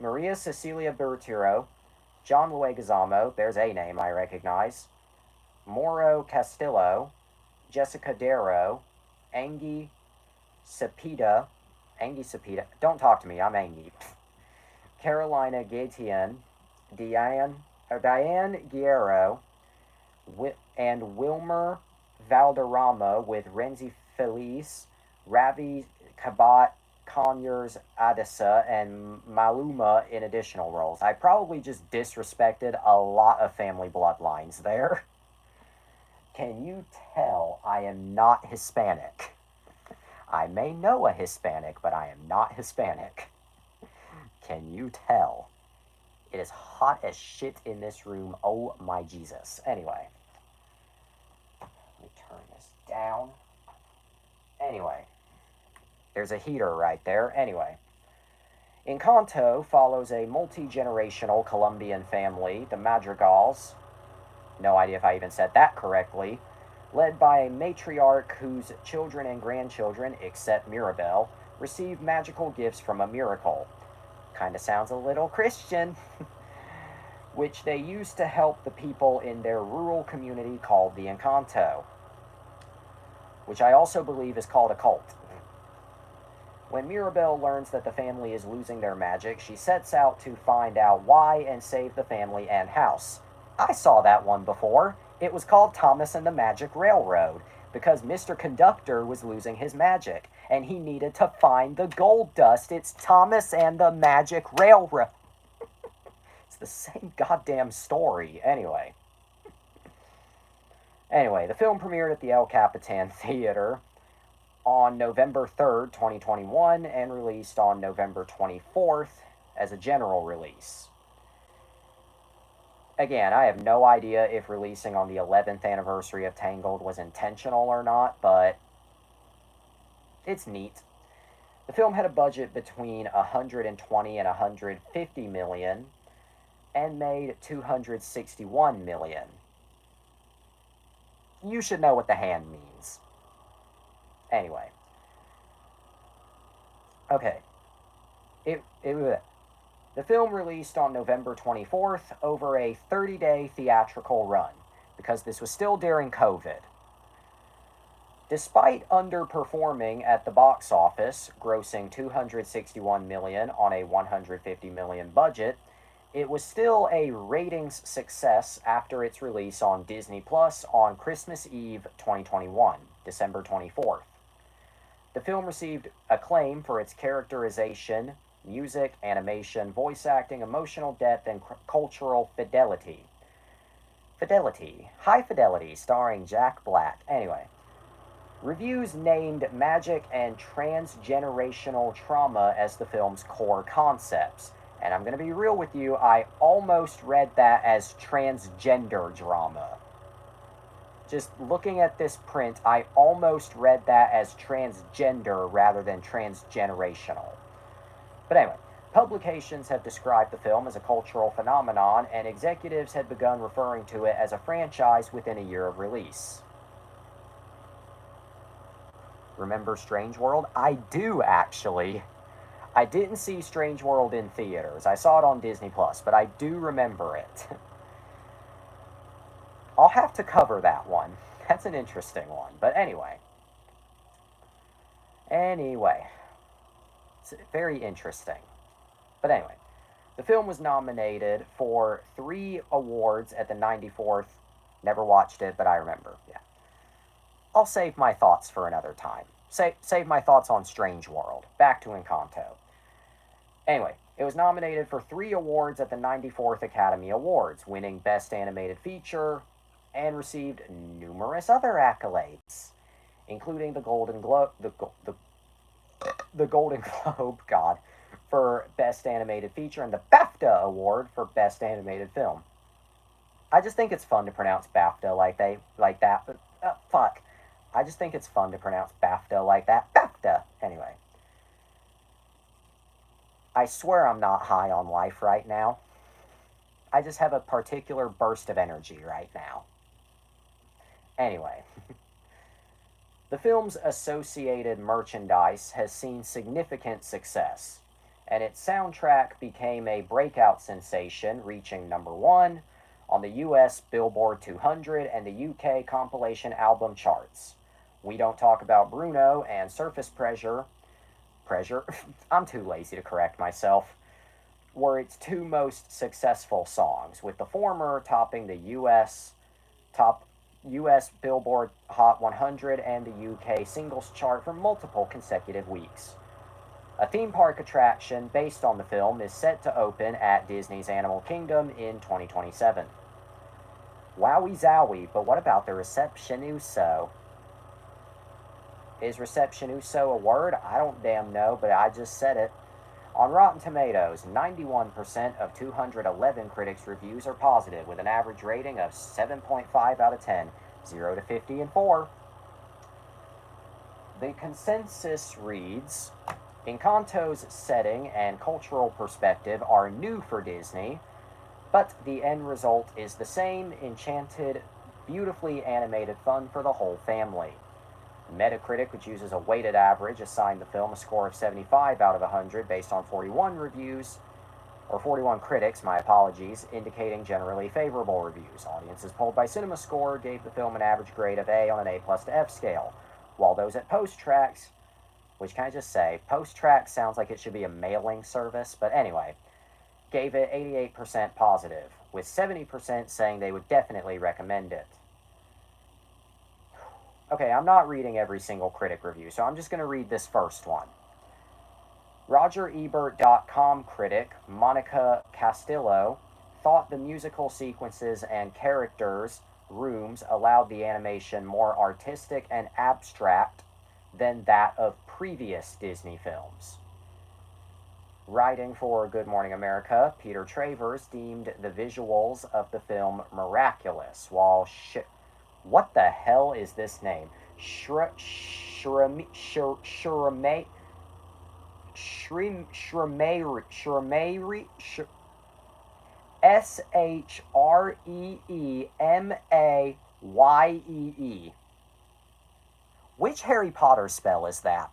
Berturo, John Leguizamo, there's a name I recognize, Mauro Castillo, Jessica Darrow, Angie Cepeda, don't talk to me, I'm Angie, Carolina Gaetian, Diane Guerrero, and Wilmer Valderrama, with Renzi Felice, Ravi Kabat, Conyers Adisa, and Maluma in additional roles. I probably just disrespected a lot of family bloodlines there. Can you tell I am not Hispanic? I may know a Hispanic, but I am not Hispanic. Can you tell? It is hot as shit in this room. Oh my Jesus. Anyway. Let me turn this down. Anyway. There's a heater right there. Anyway. Encanto follows a multi-generational Colombian family, the Madrigals. No idea if I even said that correctly. Led by a matriarch whose children and grandchildren, except Mirabel, receive magical gifts from a miracle. Kind of sounds a little Christian. Which they use to help the people in their rural community called the Encanto. Which I also believe is called a cult. When Mirabel learns that the family is losing their magic, she sets out to find out why and save the family and house. I saw that one before. It was called Thomas and the Magic Railroad, because Mr. Conductor was losing his magic, and he needed to find the gold dust. It's Thomas and the Magic Railroad. It's the same goddamn story. Anyway, the film premiered at the El Capitan Theater on November 3rd, 2021, and released on November 24th as a general release. Again, I have no idea if releasing on the 11th anniversary of Tangled was intentional or not, but it's neat. The film had a budget between 120 and 150 million and made 261 million. You should know what the hand means. Anyway. Okay. The film released on November 24th over a 30-day theatrical run, because this was still during COVID. Despite underperforming at the box office, grossing 261 million on a 150 million budget, it was still a ratings success after its release on Disney Plus on Christmas Eve 2021, December 24th. The film received acclaim for its characterization, music, animation, voice acting, emotional depth, and cultural fidelity. High Fidelity, starring Jack Black. Anyway, reviews named magic and transgenerational trauma as the film's core concepts. And I'm going to be real with you, I almost read that as transgender drama. Just looking at this print, I almost read that as transgender rather than transgenerational. But anyway, publications have described the film as a cultural phenomenon, and executives had begun referring to it as a franchise within a year of release. Remember Strange World? I do, actually. I didn't see Strange World in theaters. I saw it on Disney+, but I do remember it. I'll have to cover that one. That's an interesting one. But anyway. It's very interesting. But anyway, the film was nominated for 3 awards at the 94th. Never watched it, but I remember. Yeah. I'll save my thoughts for another time. Save my thoughts on Strange World. Back to Encanto. Anyway, it was nominated for 3 awards at the 94th Academy Awards, winning Best Animated Feature, and received numerous other accolades, including the Golden Globe, the Golden Globe, God, for Best Animated Feature, and the BAFTA Award for Best Animated Film. I just think it's fun to pronounce BAFTA like that, but fuck. I just think it's fun to pronounce BAFTA like that. BAFTA! Anyway. I swear I'm not high on life right now. I just have a particular burst of energy right now. Anyway. The film's associated merchandise has seen significant success, and its soundtrack became a breakout sensation, reaching #1 on the US Billboard 200 and the UK compilation album charts. We Don't Talk About Bruno and Surface Pressure, I'm too lazy to correct myself, were its 2 most successful songs, with the former topping the US Billboard Hot 100 and the UK singles chart for multiple consecutive weeks. A theme park attraction based on the film is set to open at Disney's Animal Kingdom in 2027. Wowie zowie, but what about the receptionuso? Is receptionuso a word? I don't damn know, but I just said it. On Rotten Tomatoes, 91% of 211 critics' reviews are positive, with an average rating of 7.5 out of 10, 0 to 50 and 4. The consensus reads, Encanto's setting and cultural perspective are new for Disney, but the end result is the same: enchanted, beautifully animated fun for the whole family. Metacritic, which uses a weighted average, assigned the film a score of 75 out of 100 based on 41 critics, my apologies, indicating generally favorable reviews. Audiences polled by CinemaScore gave the film an average grade of A on an A+ to F scale, while those at PostTrax, which can I just say, PostTrax sounds like it should be a mailing service, but anyway, gave it 88% positive, with 70% saying they would definitely recommend it. Okay, I'm not reading every single critic review, so I'm just going to read this first one. RogerEbert.com critic Monica Castillo thought the musical sequences and characters' rooms allowed the animation more artistic and abstract than that of previous Disney films. Writing for Good Morning America, Peter Travers deemed the visuals of the film miraculous, while what the hell is this name? Shremery Shremayee. Which Harry Potter spell is that?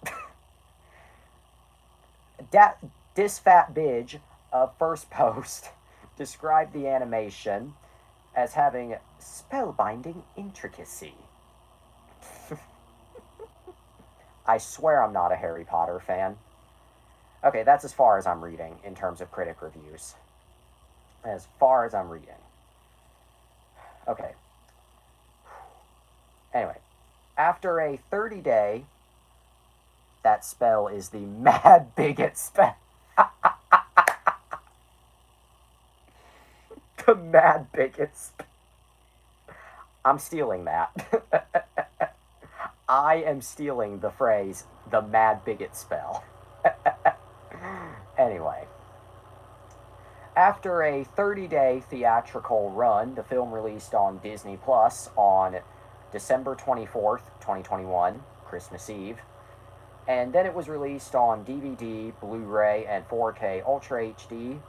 This fat bitch of First Post described the animation as having spellbinding intricacy. I swear I'm not a Harry Potter fan. Okay, that's as far as I'm reading in terms of critic reviews. As far as I'm reading. Okay. Anyway, after a 30-day, that spell is the mad bigot spell. The mad bigot spell. I'm stealing that. I am stealing the phrase, the mad bigot spell. Anyway, after a 30-day theatrical run, the film released on Disney Plus on December 24th, 2021, Christmas Eve, and then it was released on DVD, Blu-ray, and 4K Ultra HD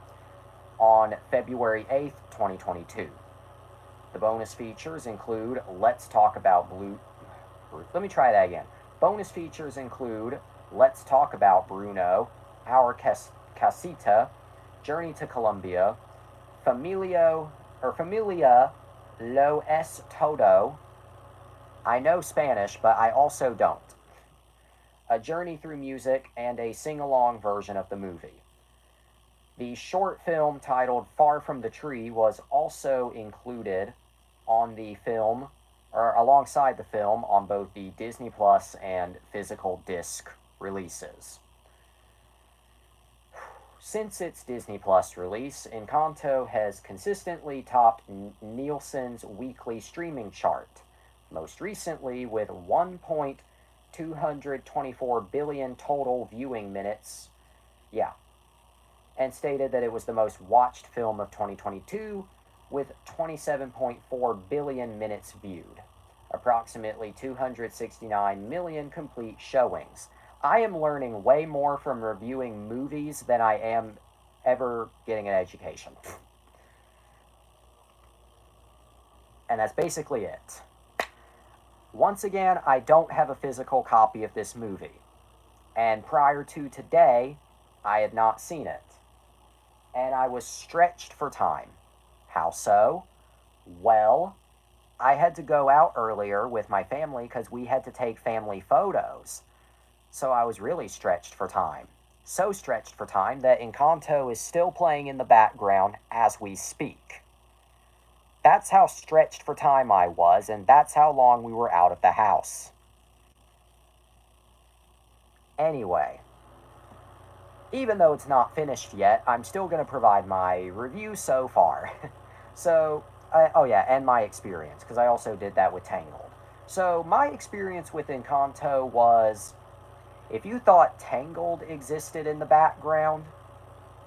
on February 8th, 2022. The bonus features include Let's Talk About Blue. Let me try that again. Bonus features include Let's Talk About Bruno, Our Casita, Journey to Colombia, Familia Lo Es Todo. I know Spanish, but I also don't. A journey through music, and a sing-along version of the movie. The short film titled Far From the Tree was also included on the film, or alongside the film, on both the Disney Plus and physical disc releases. Since its Disney Plus release, Encanto has consistently topped Nielsen's weekly streaming chart, most recently with 1.224 billion total viewing minutes. Yeah. And stated that it was the most watched film of 2022 with 27.4 billion minutes viewed, approximately 269 million complete showings. I am learning way more from reviewing movies than I am ever getting an education. And that's basically it. Once again, I don't have a physical copy of this movie. And prior to today, I had not seen it. And I was stretched for time. How so? Well, I had to go out earlier with my family because we had to take family photos. So I was really stretched for time. So stretched for time that Encanto is still playing in the background as we speak. That's how stretched for time I was, and that's how long we were out of the house. Anyway, even though it's not finished yet, I'm still going to provide my review so far. Oh yeah, and my experience, because I also did that with Tangled. So, my experience with Encanto was, if you thought Tangled existed in the background,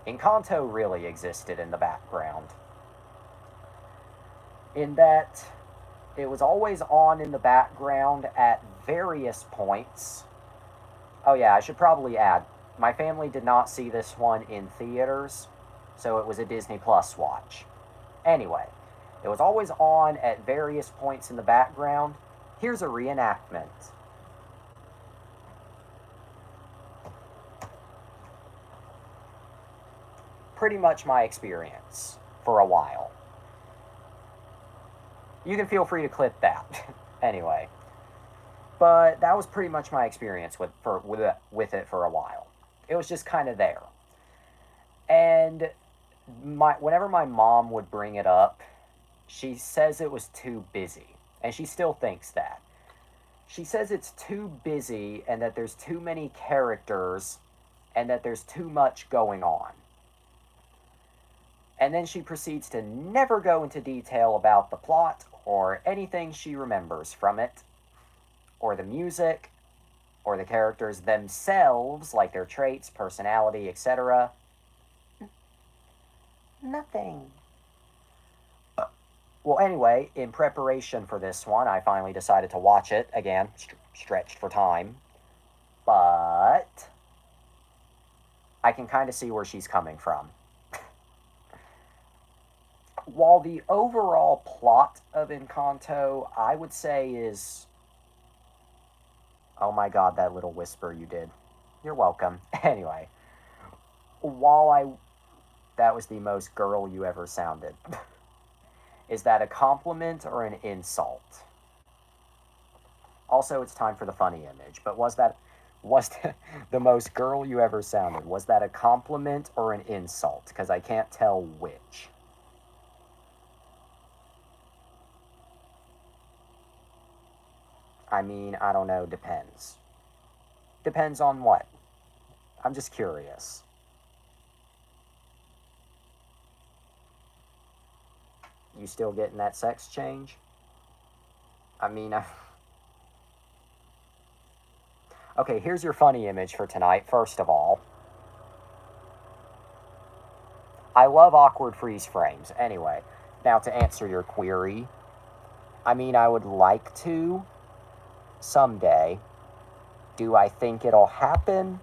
Encanto really existed in the background. In that, it was always on in the background at various points. Oh yeah, I should probably add, my family did not see this one in theaters, so it was a Disney Plus watch. Anyway, it was always on at various points in the background. Here's a reenactment. Pretty much my experience for a while. You can feel free to clip that. Anyway. But that was pretty much my experience with it for a while. It was just kind of there. And whenever my mom would bring it up, she says it was too busy. And she still thinks that. She says it's too busy and that there's too many characters and that there's too much going on. And then she proceeds to never go into detail about the plot or anything she remembers from it, or the music, or the characters themselves, like their traits, personality, etc. Nothing. Well, anyway, in preparation for this one, I finally decided to watch it, again, stretched for time. But I can kind of see where she's coming from. While the overall plot of Encanto, I would say is... Oh my god, that little whisper you did. You're welcome. Anyway, that was the most girl you ever sounded. Is that a compliment or an insult? Also, it's time for the funny image, but was the most girl you ever sounded? Was that a compliment or an insult? Because I can't tell which. I mean, I don't know, depends. Depends on what? I'm just curious. You still getting that sex change? I mean, okay, here's your funny image for tonight, first of all. I love awkward freeze frames. Anyway, now to answer your query, I mean, I would like to someday. Do I think it'll happen?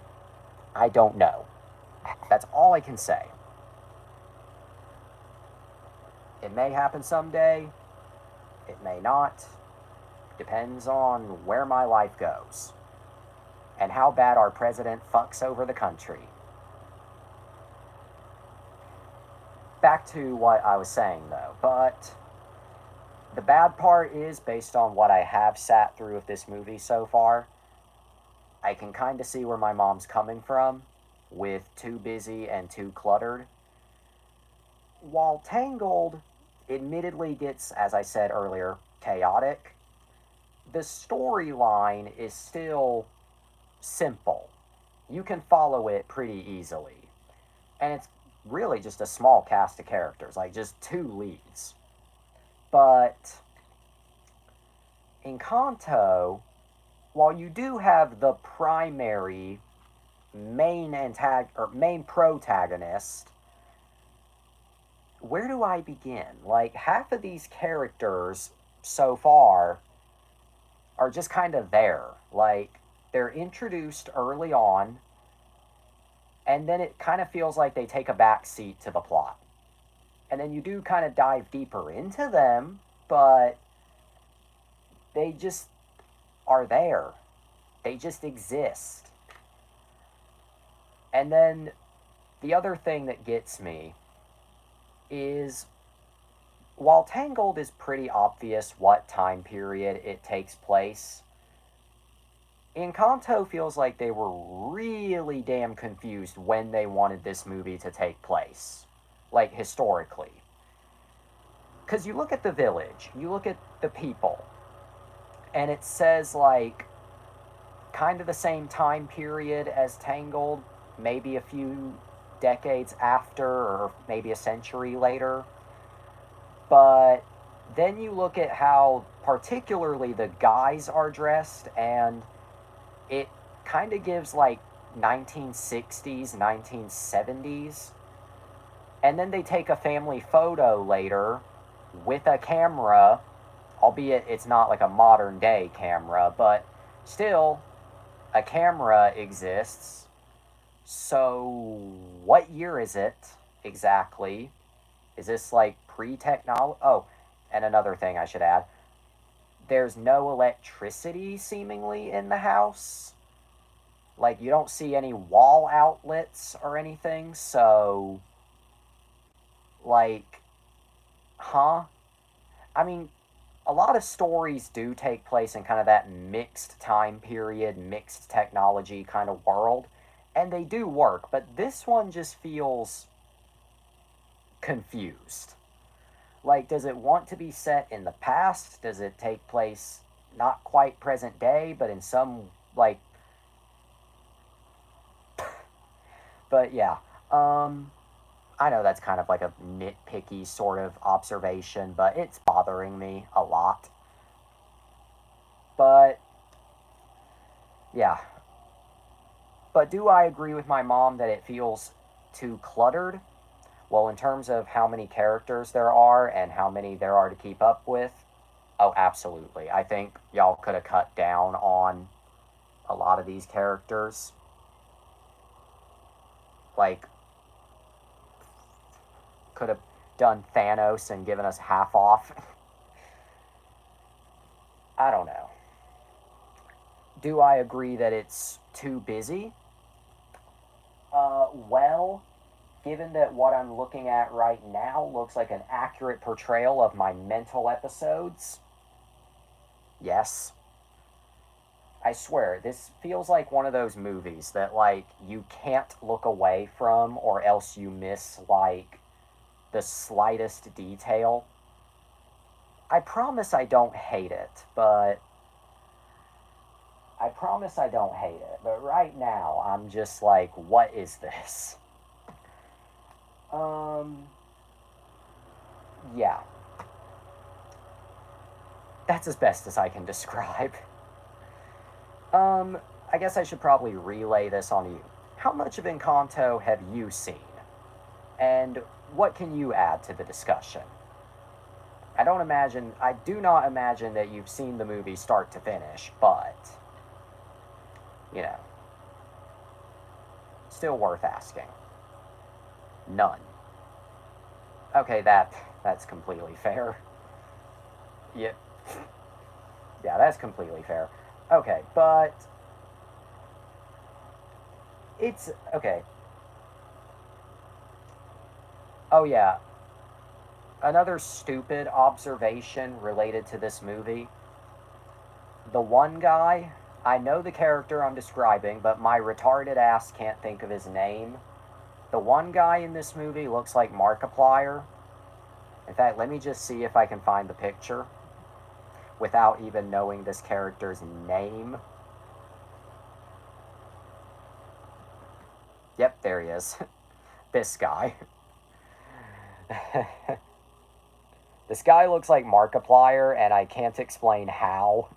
I don't know. That's all I can say. It may happen someday. It may not. Depends on where my life goes and how bad our president fucks over the country. Back to what I was saying, though, but the bad part is, based on what I have sat through with this movie so far, I can kind of see where my mom's coming from with too busy and too cluttered. While Tangled admittedly gets, as I said earlier, chaotic, the storyline is still simple. You can follow it pretty easily. And it's really just a small cast of characters, like just two leads. But Encanto, while you do have the primary main protagonist, where do I begin? Like, half of these characters so far are just kind of there. Like, they're introduced early on, and then it kind of feels like they take a back seat to the plot. And then you do kind of dive deeper into them, but they just are there. They just exist. And then the other thing that gets me is, while Tangled is pretty obvious what time period it takes place, Encanto feels like they were really damn confused when they wanted this movie to take place. Like, historically. Because you look at the village, you look at the people, and it says, like, kind of the same time period as Tangled, maybe a few decades after, or maybe a century later. But then you look at how particularly the guys are dressed, and it kind of gives like 1960s, 1970s. And then they take a family photo later with a camera, albeit it's not like a modern day camera, but still, a camera exists. So, what year is it exactly? Is this like pre-technology? Oh, and another thing I should add. There's no electricity seemingly in the house. Like, you don't see any wall outlets or anything, so, like, huh? I mean, a lot of stories do take place in kind of that mixed time period, mixed technology kind of world, and they do work, but this one just feels confused. Like, does it want to be set in the past? Does it take place not quite present day, but in some, like... But yeah, I know that's kind of like a nitpicky sort of observation, but it's bothering me a lot. But, yeah. But do I agree with my mom that it feels too cluttered? Well, in terms of how many characters there are and how many there are to keep up with, oh, absolutely. I think y'all could have cut down on a lot of these characters. Like, could have done Thanos and given us half off. I don't know. Do I agree that it's too busy? Well, given that what I'm looking at right now looks like an accurate portrayal of my mental episodes, yes. I swear, this feels like one of those movies that, like, you can't look away from or else you miss, like, the slightest detail. I promise I don't hate it, but... I promise I don't hate it, but right now I'm just like, what is this? Yeah. that's as best as I can describe. I guess I should probably relay this on you. How much of Encanto have you seen? And what can you add to the discussion? I do not imagine that you've seen the movie start to finish, but, you know, still worth asking. None. Okay, that's completely fair. Yeah. Yeah, that's completely fair. Okay, but it's okay. Oh yeah, another stupid observation related to this movie. The one guy, I know the character I'm describing, but my retarded ass can't think of his name. The one guy in this movie looks like Markiplier. In fact, let me just see if I can find the picture without even knowing this character's name. Yep, there he is. This guy. This guy looks like Markiplier, and I can't explain how.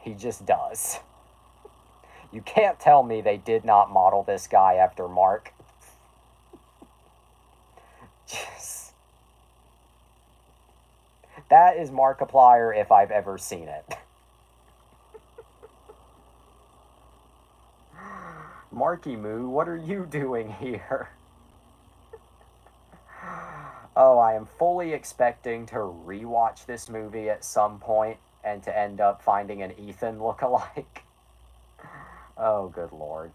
He just does. You can't tell me they did not model this guy after Mark. Just... That is Markiplier if I've ever seen it. Marky Moo, what are you doing here? Oh, I am fully expecting to rewatch this movie at some point and to end up finding an Ethan look-alike. Oh, good lord.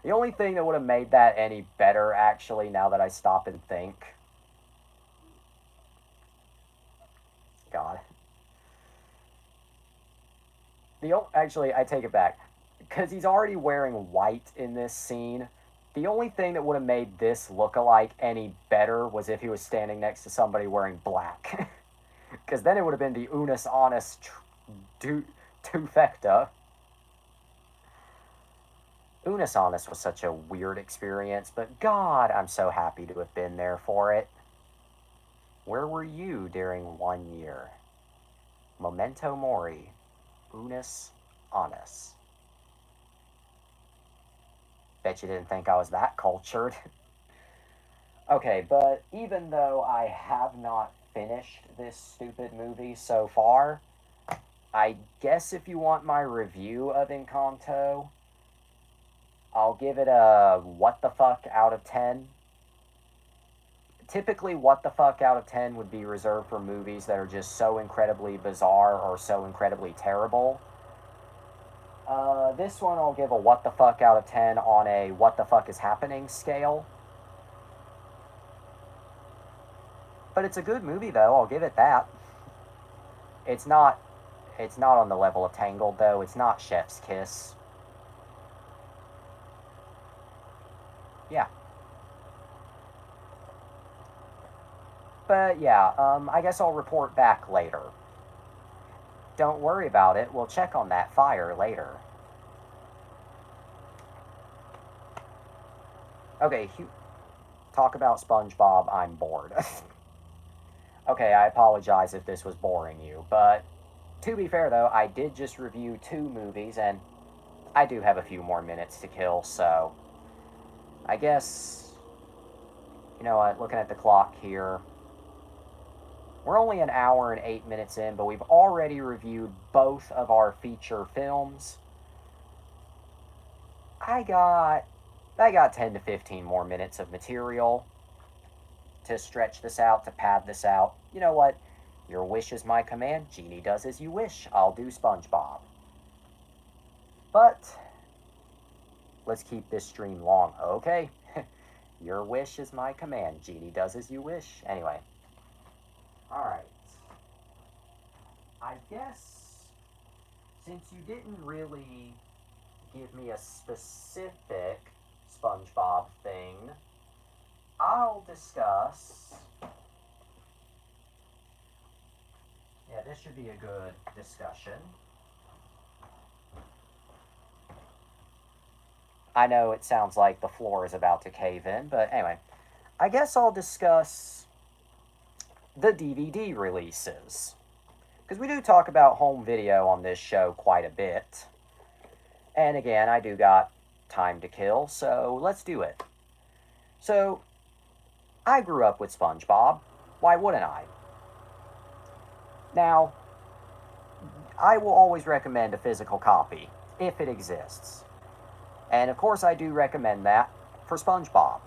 The only thing that would have made that any better, actually, now that I stop and think... God. Actually, I take it back. Because he's already wearing white in this scene. The only thing that would have made this look-alike any better was if he was standing next to somebody wearing black. Because then it would have been the Unus Annus Trifecta. Unus Annus was such a weird experience, but God, I'm so happy to have been there for it. Where were you during 1 year? Memento Mori. Unus Annus. Bet you didn't think I was that cultured. Okay, but even though I have not finished this stupid movie so far, I guess if you want my review of Encanto, I'll give it a what the fuck out of 10. Typically, what the fuck out of 10 would be reserved for movies that are just so incredibly bizarre or so incredibly terrible. This one I'll give a what the fuck out of 10 on a what the fuck is happening scale. But it's a good movie though, I'll give it that. It's not on the level of Tangled though, it's not Chef's Kiss. Yeah. But yeah, I guess I'll report back later. Don't worry about it, we'll check on that fire later. Okay, talk about SpongeBob, I'm bored. Okay, I apologize if this was boring you, but to be fair though, I did just review 2 movies, and I do have a few more minutes to kill, so I guess, you know what, looking at the clock here, we're only an hour and 8 minutes in, but we've already reviewed both of our feature films. I got 10 to 15 more minutes of material to stretch this out, to pad this out. You know what? Your wish is my command. Genie does as you wish. I'll do SpongeBob. But let's keep this stream long. Okay. Your wish is my command. Genie does as you wish. Anyway. Alright. I guess since you didn't really give me a specific SpongeBob thing, I'll discuss... Yeah, this should be a good discussion. I know it sounds like the floor is about to cave in, but anyway. I guess I'll discuss the DVD releases. because we do talk about home video on this show quite a bit. And again, I do got time to kill, so let's do it. So, I grew up with SpongeBob. Why wouldn't I? Now, I will always recommend a physical copy, if it exists. And of course, I do recommend that for SpongeBob.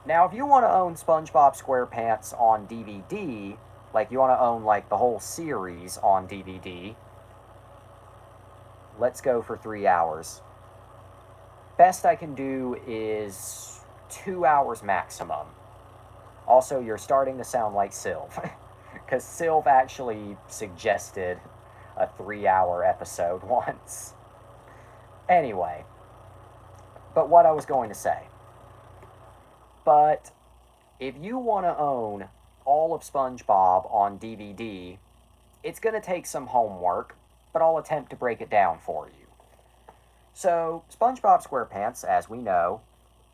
Now, if you want to own SpongeBob SquarePants on DVD, like you want to own like the whole series on DVD, let's go for 3 hours. Best I can do is 2 hours maximum. Also, you're starting to sound like Sylv, because Sylv actually suggested a 3-hour episode once. Anyway, but what I was going to say. But if you want to own all of SpongeBob on DVD, it's going to take some homework, but I'll attempt to break it down for you. So, SpongeBob SquarePants, as we know,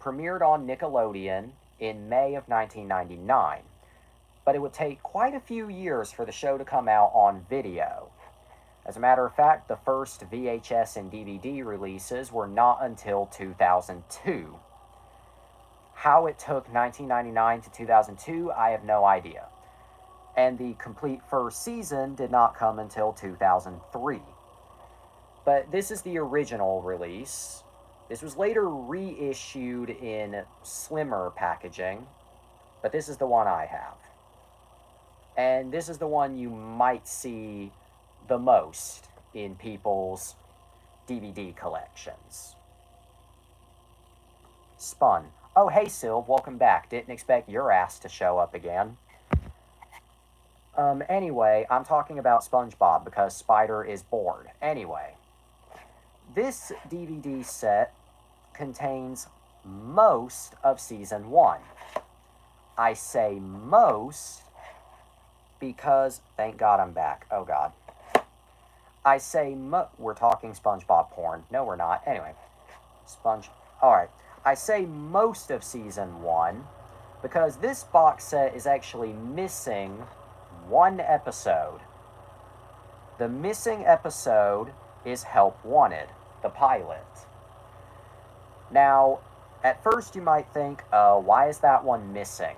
premiered on Nickelodeon in May of 1999, but it would take quite a few years for the show to come out on video. As a matter of fact, the first VHS and DVD releases were not until 2002. How it took 1999 to 2002, I have no idea. And the complete first season did not come until 2003. But this is the original release. This was later reissued in slimmer packaging, but this is the one I have. And this is the one you might see the most in people's DVD collections. Spun. Oh, hey, Sylv, welcome back. Didn't expect your ass to show up again. Anyway, I'm talking about SpongeBob because Spider is bored. Anyway, this DVD set contains most of Season 1. I say most because, thank God I'm back. Oh, God. I say we're talking SpongeBob porn. No, we're not. Anyway, Alright. I say most of Season 1 because this box set is actually missing one episode. The missing episode is Help Wanted, the pilot. Now, at first you might think, why is that one missing?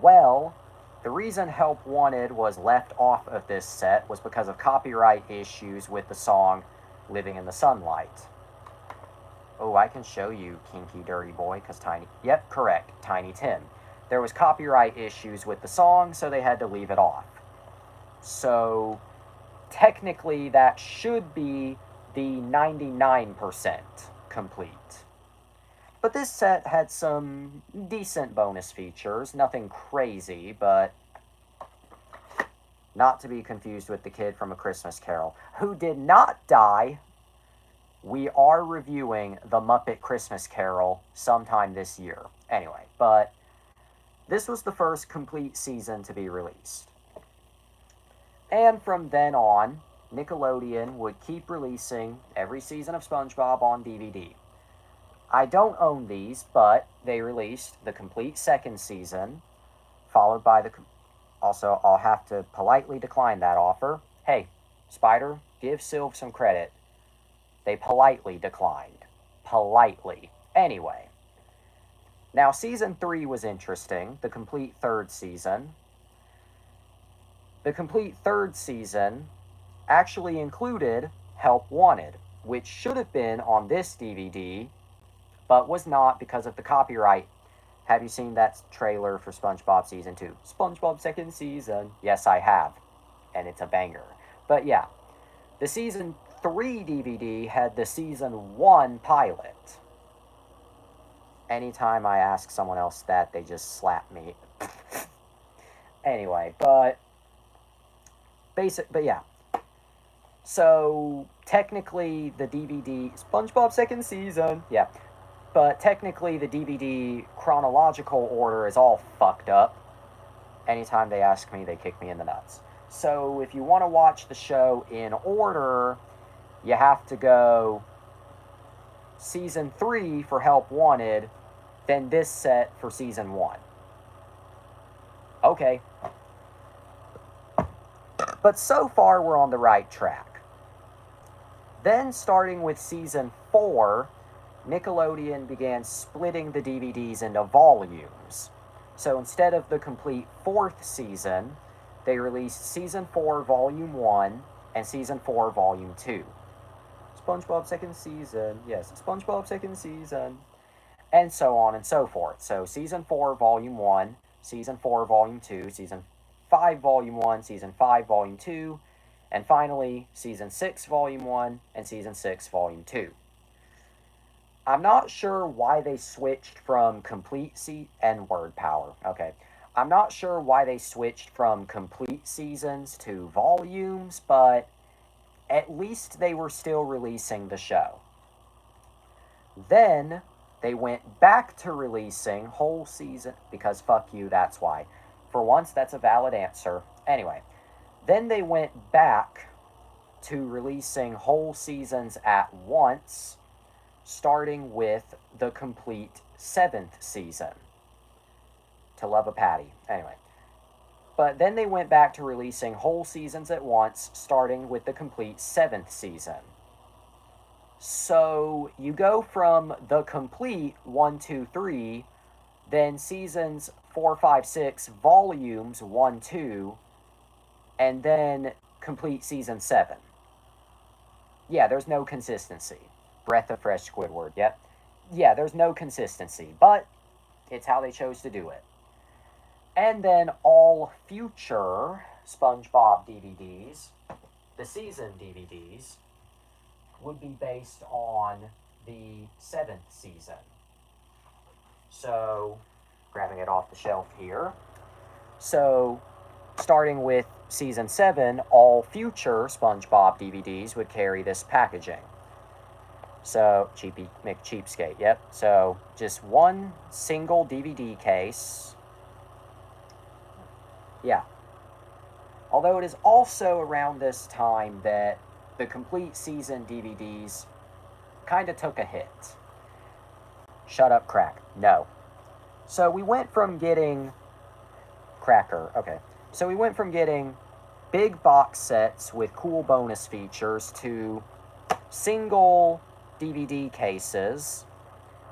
Well, the reason Help Wanted was left off of this set was because of copyright issues with the song Living in the Sunlight. Oh, I can show you Kinky Dirty Boy, because Yep, correct, Tiny Tim. There was copyright issues with the song, so they had to leave it off. So, technically, that should be the 99% complete. But this set had some decent bonus features, nothing crazy, but not to be confused with the kid from A Christmas Carol, who did not die. We are reviewing The Muppet Christmas Carol sometime this year. Anyway, but this was the first complete season to be released. And from then on, Nickelodeon would keep releasing every season of SpongeBob on DVD. I don't own these, but they released the complete second season, followed by the... Also, I'll have to politely decline that offer. Hey, Spider, give Sylv some credit. They politely declined. Politely. Anyway. Now, Season 3 was interesting. The complete third season. The complete third season actually included Help Wanted, which should have been on this DVD, but was not because of the copyright. Have you seen that trailer for SpongeBob Season 2? SpongeBob second season. Yes, I have. And it's a banger. But yeah, the Season 3 DVD had the Season 1 pilot. Anytime I ask someone else that, they just slap me. Anyway, but yeah. So, technically, the DVD... SpongeBob second season. Yeah. But technically, the DVD chronological order is all fucked up. Anytime they ask me, they kick me in the nuts. So, if you want to watch the show in order, you have to go Season 3 for Help Wanted, then this set for Season 1. Okay. But so far, we're on the right track. Then, starting with season 4, Nickelodeon began splitting the DVDs into volumes. So instead of the complete 4th season, they released season 4, volume 1, and season 4, volume 2. SpongeBob second season, yes, SpongeBob second season, and so on and so forth. So season 4, volume 1, season 4, volume 2, season 5, volume 1, season 5, volume 2, and finally season 6, volume 1, and season 6, volume 2. I'm not sure why they switched from and word power. Okay. I'm not sure why they switched from complete seasons to volumes, but at least they were still releasing the show. Then they went back to releasing whole season, because fuck you, that's why. For once, that's a valid answer. Anyway, then they went back to releasing whole seasons at once, starting with the complete 7th season. To love a patty. Anyway. But then they went back to releasing whole seasons at once, starting with the complete 7th season. So you go from the complete 1, 2, 3, then seasons 4, 5, 6, volumes 1, 2, and then complete season 7. Yeah, there's no consistency. Breath of fresh Squidward, yep. Yeah, there's no consistency, but it's how they chose to do it. And then all future SpongeBob DVDs, the season DVDs, would be based on the 7th season. So, grabbing it off the shelf here. So, starting with season 7, all future SpongeBob DVDs would carry this packaging. So, McCheapskate, yep. So, just one single DVD case. Yeah. Although it is also around this time that the complete season DVDs kind of took a hit. Shut up, crack. No. So we went from getting... Cracker, okay. So we went from getting big box sets with cool bonus features to single DVD cases.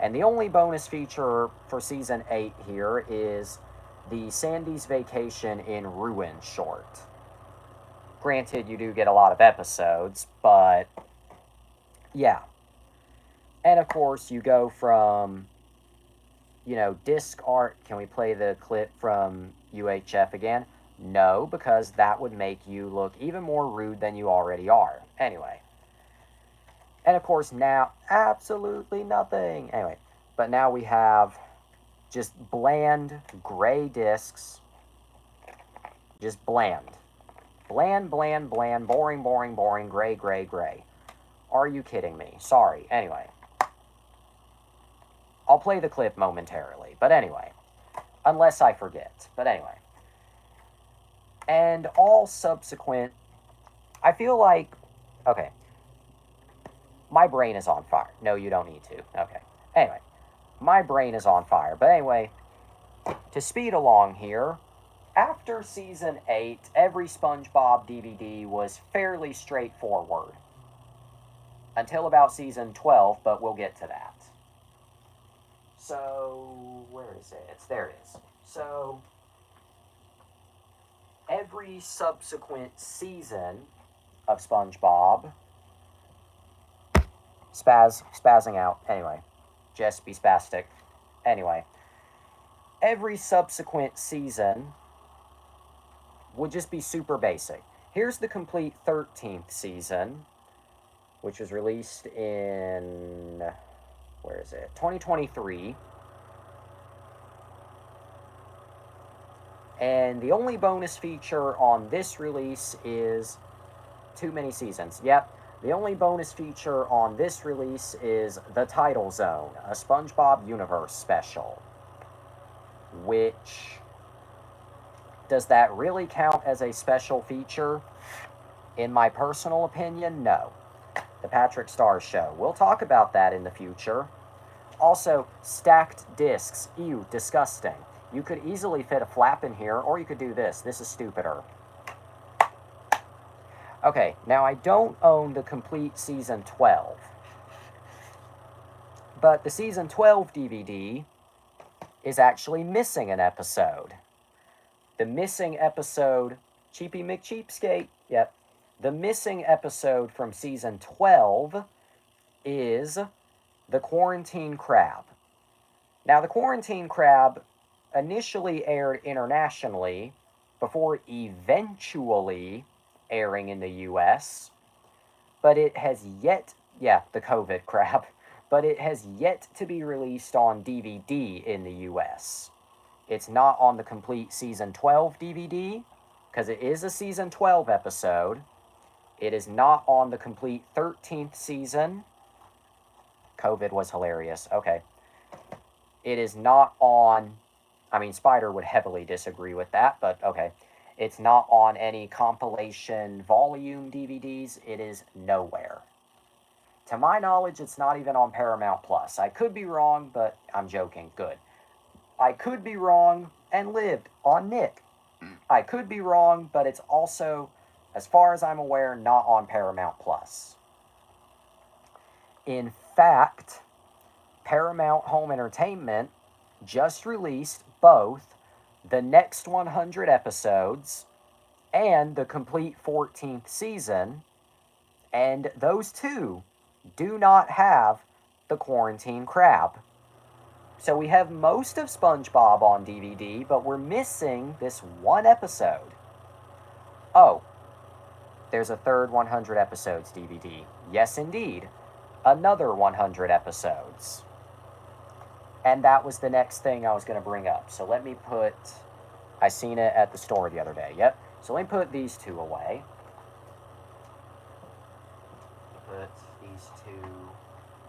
And the only bonus feature for season 8 here is the Sandy's Vacation in Ruin short. Granted, you do get a lot of episodes, but yeah. And of course, you go from, disc art. Can we play the clip from UHF again? No, because that would make you look even more rude than you already are. Anyway. And of course, now, absolutely nothing. Anyway, but now we have just bland gray discs. Just bland. Bland, bland, bland, boring, boring, boring, gray, gray, gray. Are you kidding me? Sorry. Anyway. I'll play the clip momentarily. But anyway. Unless I forget. But anyway. And all subsequent... I feel like... Okay. My brain is on fire. No, you don't need to. Okay. Anyway. My brain is on fire. But anyway, to speed along here, after season 8, every SpongeBob DVD was fairly straightforward. Until about season 12, but we'll get to that. So, where is it? There it is. So, every subsequent season of SpongeBob, spazzing out, anyway. Just be spastic. Anyway, every subsequent season would just be super basic. Here's the complete 13th season, which was released in, 2023. And the only bonus feature on this release is too many seasons. Yep. The only bonus feature on this release is The Title Zone, a SpongeBob Universe special. Which, does that really count as a special feature? In my personal opinion, no. The Patrick Star Show. We'll talk about that in the future. Also, stacked discs. Ew, disgusting. You could easily fit a flap in here, or you could do this. This is stupider. Okay, now I don't own the complete Season 12. But the Season 12 DVD is actually missing an episode. The missing episode, Cheapy McCheapskate, yep. The missing episode from Season 12 is The Quarantine Crab. Now, The Quarantine Crab initially aired internationally before eventually airing in the US, but it has yet, the COVID crab, but it has yet to be released on DVD in the US. It's not on the complete Season 12 DVD, because it is a Season 12 episode. It is not on the complete 13th season. COVID was hilarious. Okay. It is not on, Spider would heavily disagree with that, but okay. It's not on any compilation volume DVDs. It is nowhere. To my knowledge, it's not even on Paramount Plus. I could be wrong, but I'm joking. Good. I could be wrong and lived on Nick. I could be wrong, but it's also, as far as I'm aware, not on Paramount Plus. In fact, Paramount Home Entertainment just released both the next 100 episodes and the complete 14th season, and those two do not have the Quarantine Crab. So we have most of SpongeBob on DVD, but we're missing this one episode. Oh, there's a third 100 episodes DVD. Yes, indeed. Another 100 episodes. And that was the next thing I was going to bring up. So let me put... I seen it at the store the other day. Yep. So let me put these two away. Put these two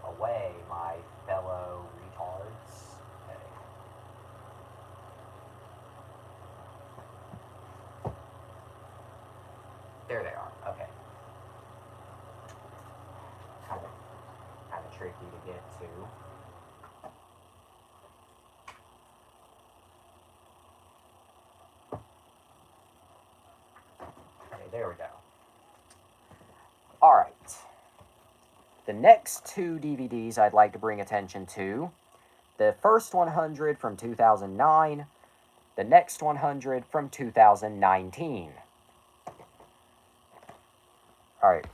away, my fellow retards. Okay. There they are. Okay. Kind of tricky to get to. Okay, there we go. Alright. The next two DVDs I'd like to bring attention to. The first 100 from 2009. The next 100 from 2019. Alright.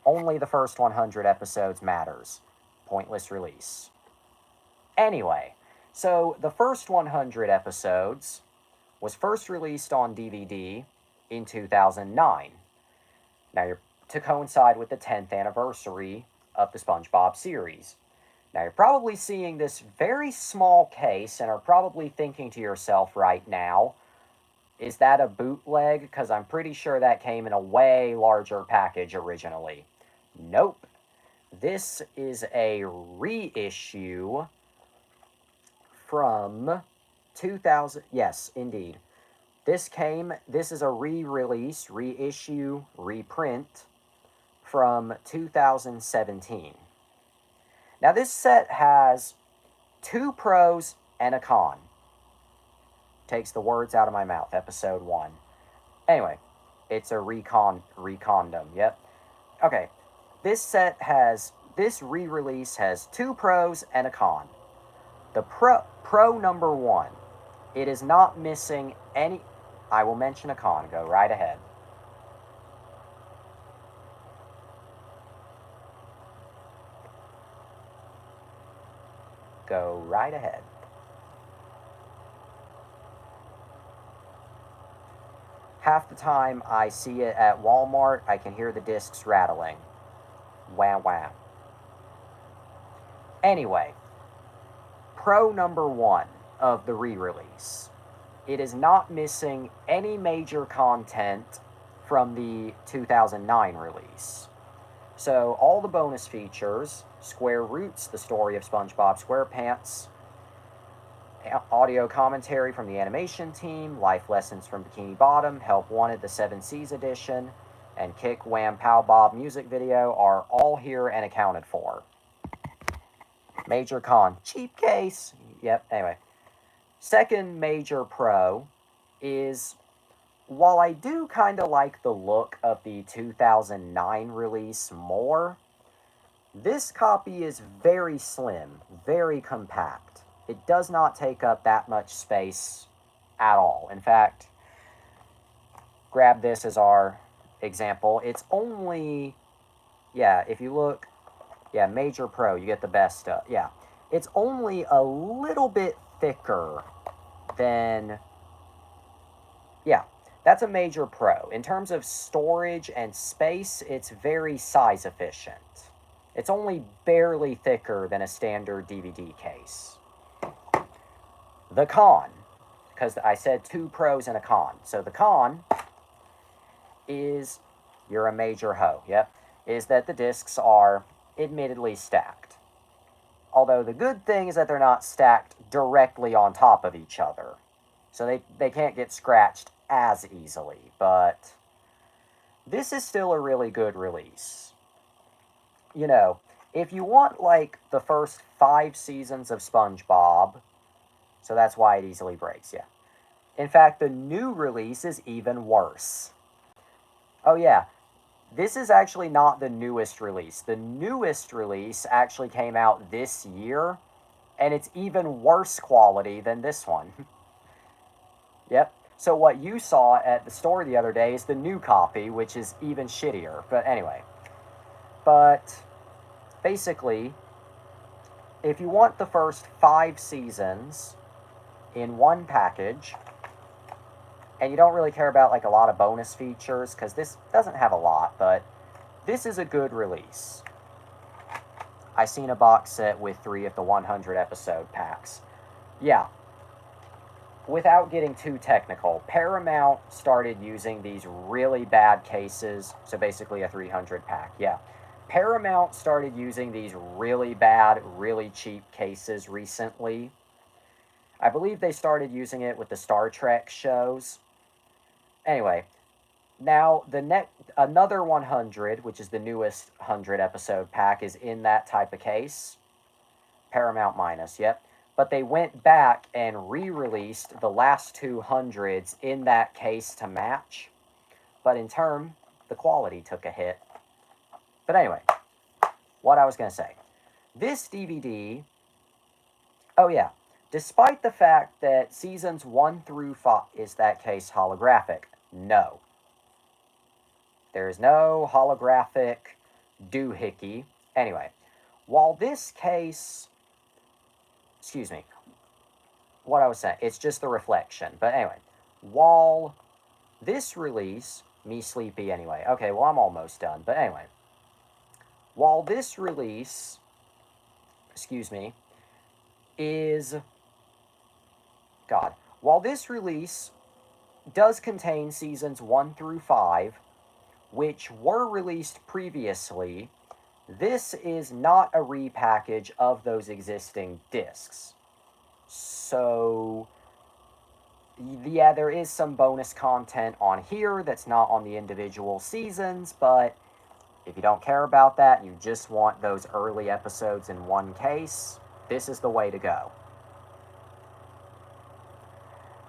Only the first 100 episodes matters. Pointless release. Anyway, so the first 100 episodes was first released on DVD in 2009. Now, to coincide with the 10th anniversary of the SpongeBob series. Now, you're probably seeing this very small case and are probably thinking to yourself right now, is that a bootleg? Because I'm pretty sure that came in a way larger package originally. Nope. This is a reissue from 2000. Yes, indeed. This is a re-release, reissue, reprint from 2017. Now, this set has 2 pros and a con. Takes the words out of my mouth, episode 1. Anyway, it's a recondom, yep. Okay, this re-release has 2 pros and a con. The pro number 1, it is not missing any... I will mention a con, go right ahead. Go right ahead. Half the time I see it at Walmart, I can hear the discs rattling. Wah wah. Anyway, pro number 1 of the re-release. It is not missing any major content from the 2009 release. So all the bonus features, Square Roots, the story of SpongeBob SquarePants, audio commentary from the animation team, life lessons from Bikini Bottom, Help Wanted, the 7 Seas edition, and Kick Wham Pow Bob music video are all here and accounted for. Major con, cheap case. Yep, anyway. Second major pro is while I do kind of like the look of the 2009 release more, this copy is very slim, very compact. It does not take up that much space at all. In fact, grab this as our example. It's only, yeah, if you look, yeah, Major Pro, you get the best stuff. Yeah, it's only a little bit thicker than, yeah, that's a Major Pro. In terms of storage and space, it's very size efficient. It's only barely thicker than a standard DVD case. The con, because I said 2 pros and a con. So the con is, you're a major hoe, yep, is that the discs are admittedly stacked. Although the good thing is that they're not stacked directly on top of each other. So they can't get scratched as easily, but this is still a really good release. You know, if you want like the first 5 seasons of SpongeBob, so that's why it easily breaks, yeah. In fact, the new release is even worse. Oh yeah, this is actually not the newest release. The newest release actually came out this year, and it's even worse quality than this one. Yep. So what you saw at the store the other day is the new copy, which is even shittier. But anyway. But basically, if you want the first 5 seasons in one package, and you don't really care about like a lot of bonus features, because this doesn't have a lot, but this is a good release. I seen a box set with 3 of the 100 episode packs. Yeah. Without getting too technical, Paramount started using these really bad cases, so basically a 300 pack, yeah. Paramount started using these really bad, really cheap cases recently. I believe they started using it with the Star Trek shows. Anyway, now another 100, which is the newest 100 episode pack, is in that type of case. Paramount minus, yep. But they went back and re-released the last 200s in that case to match. But in turn, the quality took a hit. But anyway, what I was going to say. This DVD, oh yeah, despite the fact that seasons 1 through 5 is that case holographic, no. There is no holographic doohickey. Anyway, while this case, excuse me, what I was saying, it's just the reflection. But anyway, while this release, me sleepy anyway. Okay, well, I'm almost done. But anyway, while this release, excuse me, is, God, while this release does contain seasons 1 through 5, which were released previously, this is not a repackage of those existing discs. So, yeah, there is some bonus content on here that's not on the individual seasons, but if you don't care about that and you just want those early episodes in one case, this is the way to go.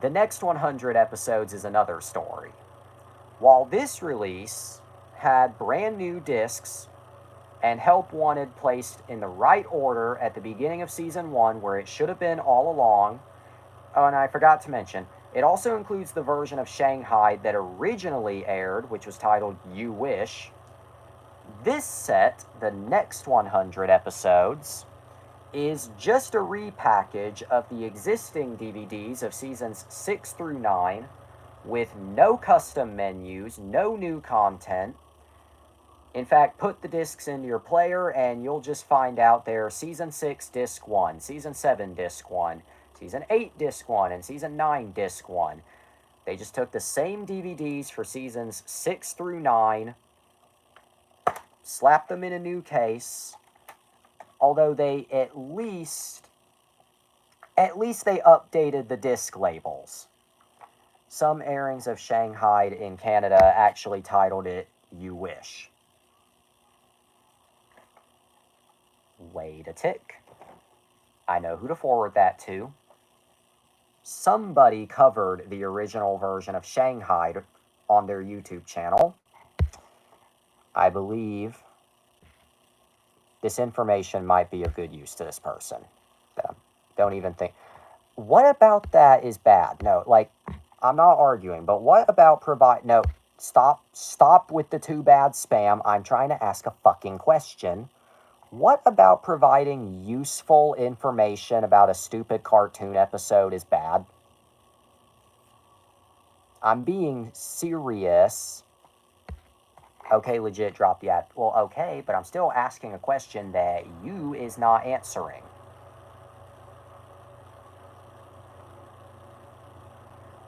The next 100 episodes is another story. While this release had brand new discs and Help Wanted placed in the right order at the beginning of Season 1, where it should have been all along. Oh, and I forgot to mention, it also includes the version of Shanghai that originally aired, which was titled You Wish. This set, the next 100 episodes, is just a repackage of the existing DVDs of Seasons 6 through 9, with no custom menus, no new content. In fact, put the discs into your player and you'll just find out they're Season 6 Disc 1, Season 7 Disc 1, Season 8 Disc 1, and Season 9 Disc 1. They just took the same DVDs for Seasons 6 through 9, slapped them in a new case, although they at least they updated the disc labels. Some airings of Shanghai in Canada actually titled it You Wish. Wait a tick. I know who to forward that to. somebody covered the original version of Shanghai on their YouTube channel. I believe this information might be of good use to this person. Don't even think. What about that is bad? No, like, I'm not arguing, but what about provide... No, stop with the too bad spam. I'm trying to ask a fucking question. What about providing useful information about a stupid cartoon episode is bad? I'm being serious. Okay, legit, drop the ad. Well, okay, but I'm still asking a question that you is not answering.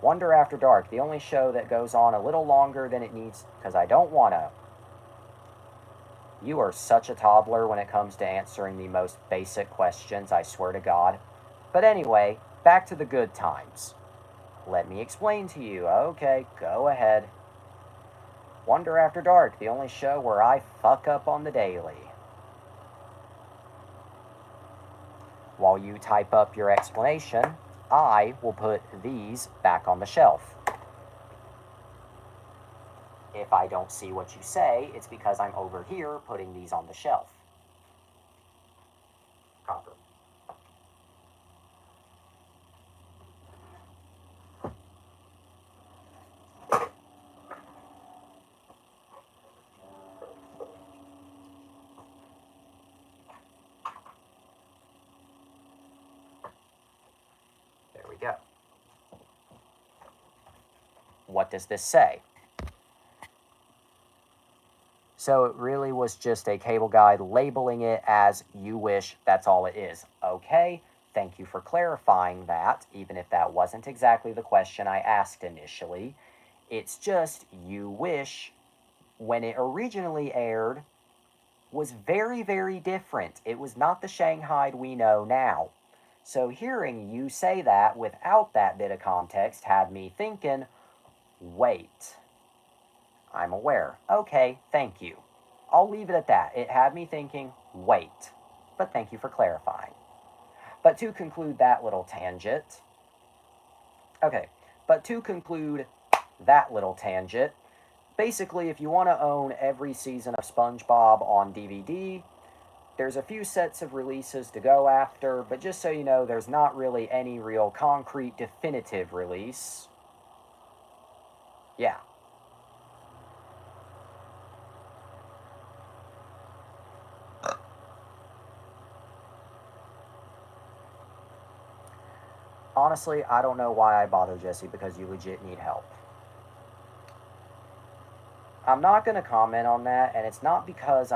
Wonder After Dark, the only show that goes on a little longer than it needs, because I don't want to. You are such a toddler when it comes to answering the most basic questions, I swear to God. But anyway, back to the good times. Let me explain to you. Okay, go ahead. Wonder After Dark, the only show where I fuck up on the daily. While you type up your explanation, I will put these back on the shelf. If I don't see what you say, it's because I'm over here putting these on the shelf. Copper. There we go. What does this say? So it really was just a cable guide labeling it as you wish, that's all it is. Okay, thank you for clarifying that, even if that wasn't exactly the question I asked initially. It's just you wish, when it originally aired, was very, very different. It was not the Shanghai we know now. So hearing you say that without that bit of context had me thinking, wait, I'm aware. Okay, thank you. I'll leave it at that. It had me thinking, wait. But thank you for clarifying. But to conclude that little tangent, basically, if you want to own every season of SpongeBob on DVD, there's a few sets of releases to go after, but just so you know, there's not really any real concrete definitive release. Yeah. Honestly, I don't know why I bother, Jesse, because you legit need help. I'm not going to comment on that, and it's not because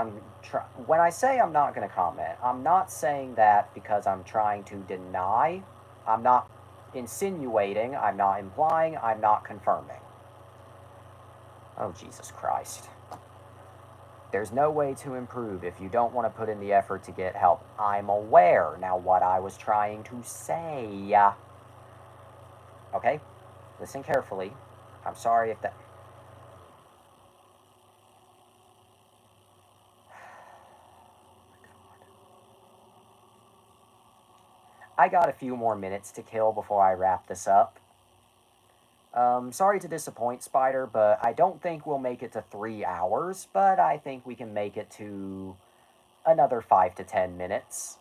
when I say I'm not going to comment, I'm not saying that because I'm trying to deny. I'm not insinuating, I'm not implying, I'm not confirming. Oh, Jesus Christ. There's no way to improve if you don't want to put in the effort to get help. I'm aware. Now, what I was trying to say... Okay? Listen carefully. I'm sorry if that... I got a few more minutes to kill before I wrap this up. Sorry to disappoint, Spider, but I don't think we'll make it to 3 hours, but I think we can make it to another 5 to 10 minutes,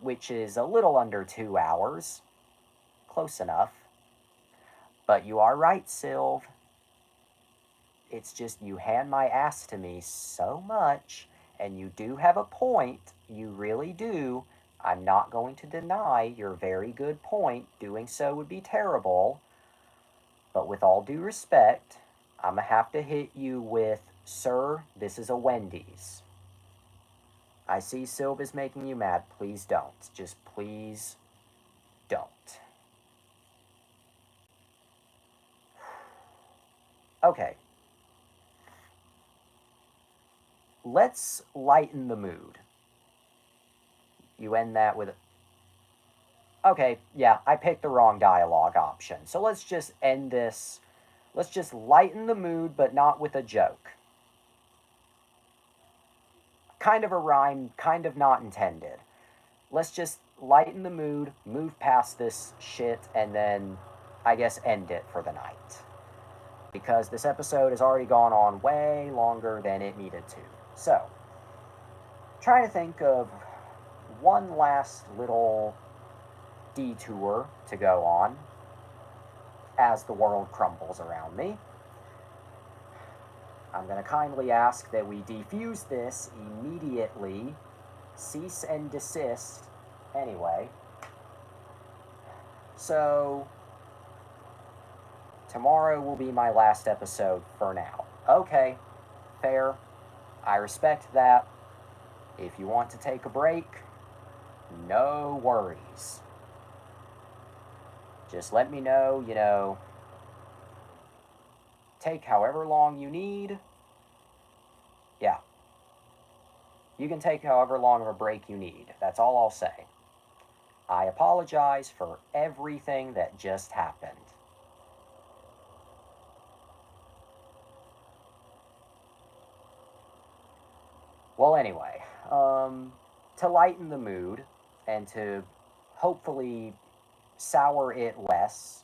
which is a little under 2 hours. Close enough. But you are right, Sylv. It's just you hand my ass to me so much, and you do have a point, you really do. I'm not going to deny your very good point. Doing so would be terrible. But with all due respect, I'm going to have to hit you with, sir, this is a Wendy's. I see Sylv is making you mad. Please don't. Just please don't. Okay. Let's lighten the mood. You end that with... Okay, yeah, I picked the wrong dialogue option. So let's just end this. Let's just lighten the mood, but not with a joke. Kind of a rhyme, kind of not intended. Let's just lighten the mood, move past this shit, and then, I guess, end it for the night. Because this episode has already gone on way longer than it needed to. So, trying to think of one last little detour to go on as the world crumbles around me. I'm going to kindly ask that we defuse this immediately, cease and desist anyway. So, tomorrow will be my last episode for now. Okay, fair. I respect that. If you want to take a break, no worries. Just let me know, take however long you need. Yeah. You can take however long of a break you need. That's all I'll say. I apologize for everything that just happened. Well, anyway, to lighten the mood and to hopefully sour it less,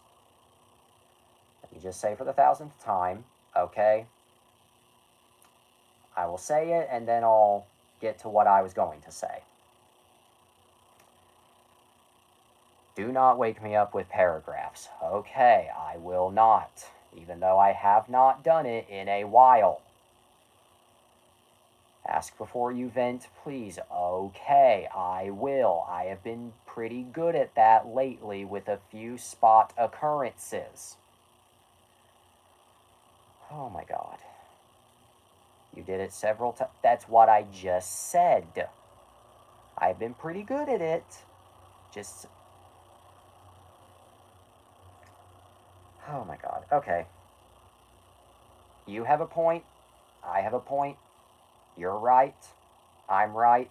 let me just say for the 1000th time, okay? I will say it and then I'll get to what I was going to say. Do not wake me up with paragraphs. Okay, I will not, even though I have not done it in a while. Ask before you vent, please. Okay, I will. I have been pretty good at that lately with a few spot occurrences. Oh my god. You did it several times. That's what I just said. I've been pretty good at it. Just... Oh my god. Okay. You have a point. I have a point. You're right. I'm right.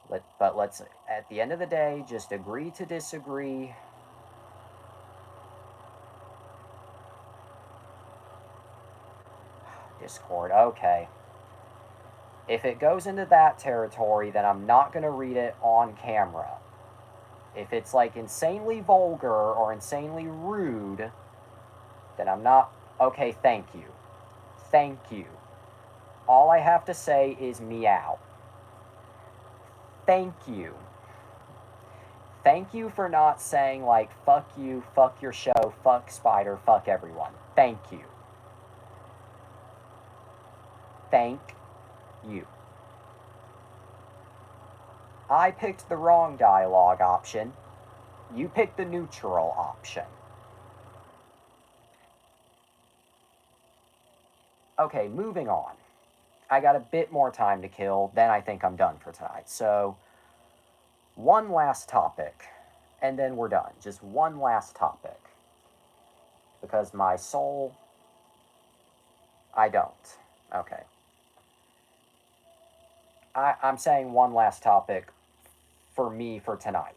But let's, at the end of the day, just agree to disagree. Discord, okay. If it goes into that territory, then I'm not going to read it on camera. If it's like insanely vulgar or insanely rude, then I'm not... Okay, thank you. Thank you. All I have to say is meow. Thank you. Thank you for not saying, like, fuck you, fuck your show, fuck Spider, fuck everyone. Thank you. Thank you. I picked the wrong dialogue option. You picked the neutral option. Okay, moving on. I got a bit more time to kill, then I think I'm done for tonight. So, one last topic, and then we're done. Just one last topic. Because my soul... I don't. Okay. I'm saying one last topic for me for tonight.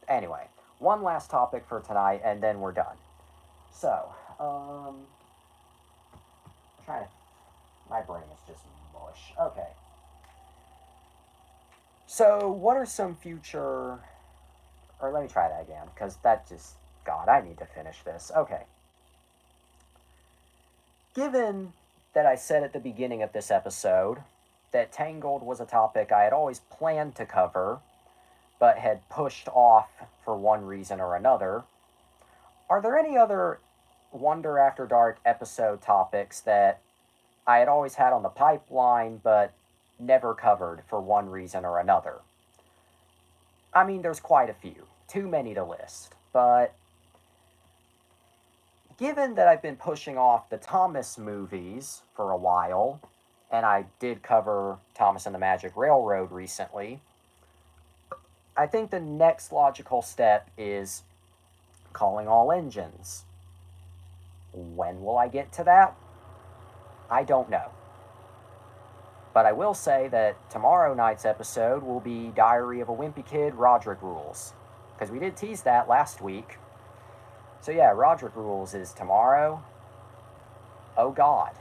Anyway, one last topic for tonight, and then we're done. So, trying to... My brain is just mush. Okay. So, what are some future... Or let me try that again, because that just... God, I need to finish this. Okay. Given that I said at the beginning of this episode that Tangled was a topic I had always planned to cover, but had pushed off for one reason or another, are there any other Wonder After Dark episode topics that I had always had on the pipeline, but never covered for one reason or another? I mean, there's quite a few. Too many to list. But given that I've been pushing off the Thomas movies for a while, and I did cover Thomas and the Magic Railroad recently, I think the next logical step is Calling All Engines. When will I get to that? I don't know. But I will say that tomorrow night's episode will be Diary of a Wimpy Kid, Roderick Rules. Because we did tease that last week. So yeah, Roderick Rules is tomorrow. Oh god.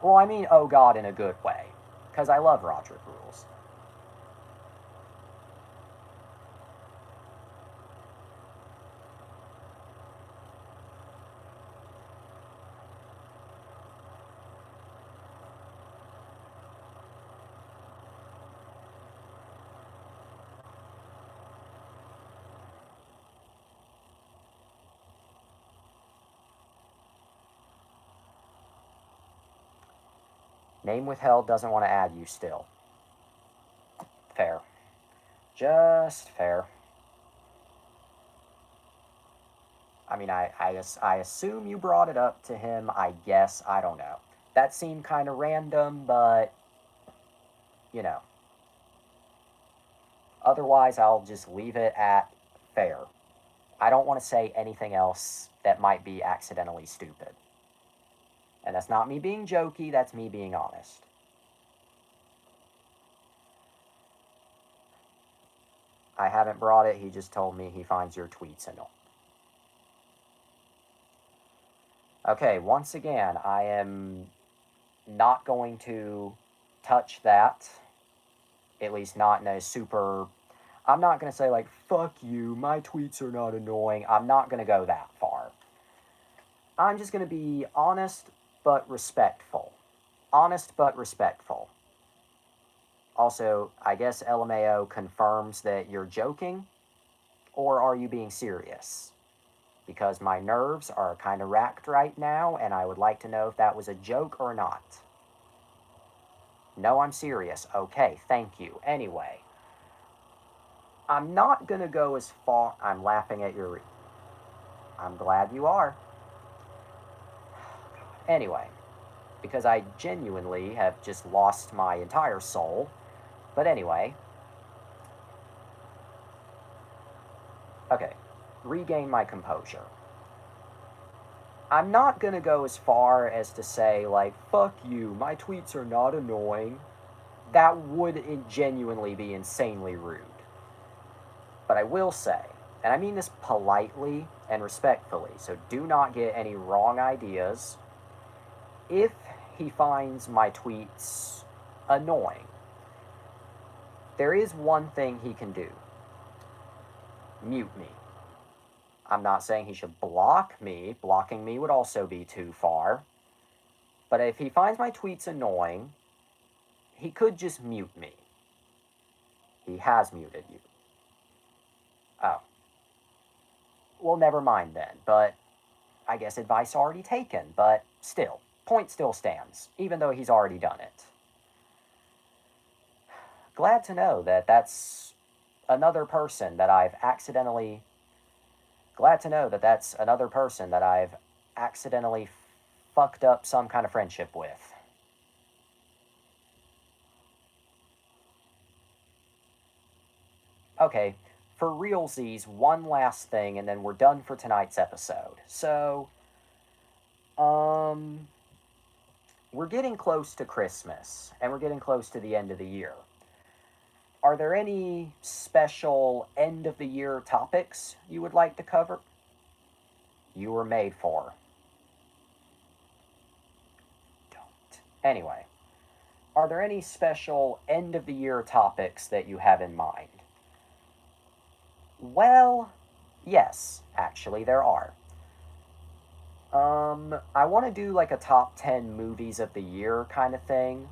Well, I mean, oh God, in a good way. Because I love Roderick Rules. Name withheld doesn't want to add you still. Fair. Just fair. I mean, I assume you brought it up to him. I guess. I don't know. That seemed kind of random, but, you know. Otherwise, I'll just leave it at fair. I don't want to say anything else that might be accidentally stupid. And that's not me being jokey, that's me being honest. I haven't brought it, he just told me he finds your tweets annoying. Okay, once again, I am not going to touch that. At least not in a super... I'm not going to say, like, fuck you, my tweets are not annoying. I'm not going to go that far. I'm just going to be honest but respectful. Honest but respectful. Also, I guess LMAO confirms that you're joking, or are you being serious? Because my nerves are kind of racked right now, and I would like to know if that was a joke or not. No, I'm serious. Okay, thank you. Anyway, I'm not going to go as far... I'm laughing at your... I'm glad you are. Anyway, because I genuinely have just lost my entire soul. But anyway... Okay, regain my composure. I'm not going to go as far as to say, like, fuck you, my tweets are not annoying. That would genuinely be insanely rude. But I will say, and I mean this politely and respectfully, so do not get any wrong ideas. If he finds my tweets annoying, there is one thing he can do. Mute me. I'm not saying he should block me. Blocking me would also be too far. But if he finds my tweets annoying, he could just mute me. He has muted you. Oh. Well, never mind then. But I guess advice already taken. But still, point still stands, even though he's already done it. Glad to know that that's another person that I've accidentally... Glad to know that that's another person that I've accidentally fucked up some kind of friendship with. Okay, for realsies, one last thing, and then we're done for tonight's episode. So, we're getting close to Christmas, and we're getting close to the end of the year. Are there any special end-of-the-year topics you would like to cover? You were made for. Don't. Anyway, are there any special end-of-the-year topics that you have in mind? Well, yes, actually there are. I want to do like a top 10 movies of the year kind of thing,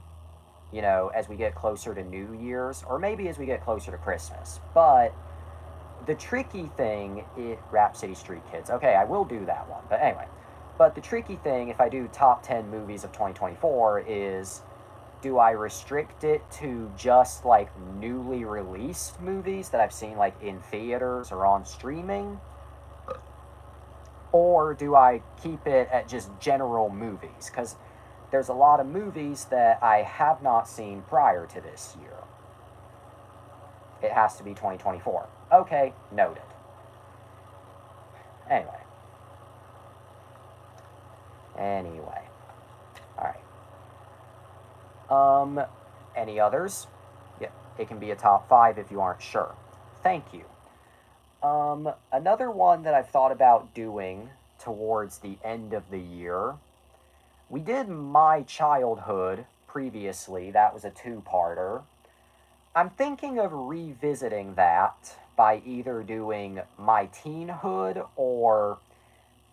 you know, as we get closer to New Year's, or maybe as we get closer to Christmas. But the tricky thing is Rap City Street Kids. Okay, I will do that one. But anyway, but the tricky thing, if I do top 10 movies of 2024, is do I restrict it to just like newly released movies that I've seen like in theaters or on streaming? Or do I keep it at just general movies? Because there's a lot of movies that I have not seen prior to this year. It has to be 2024. Okay, noted. Anyway. Alright. Any others? Yeah, it can be a top 5 if you aren't sure. Thank you. Another one that I've thought about doing towards the end of the year, We did My Childhood previously. That was a two-parter. I'm thinking of revisiting that by either doing My Teenhood or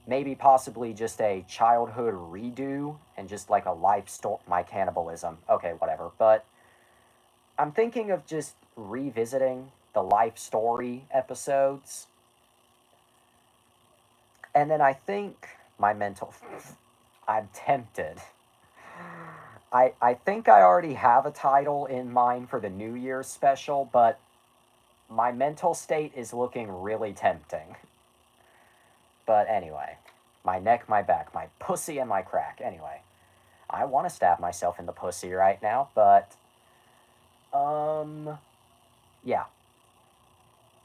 maybe possibly just a childhood redo and just like a life story. My cannibalism. Okay, whatever. But I'm thinking of just revisiting the life story episodes. And then I think my mental. I'm tempted. I think I already have a title in mind for the New Year's special, but my mental state is looking really tempting. But anyway, my neck, my back, my pussy, and my crack. Anyway, I want to stab myself in the pussy right now, but yeah.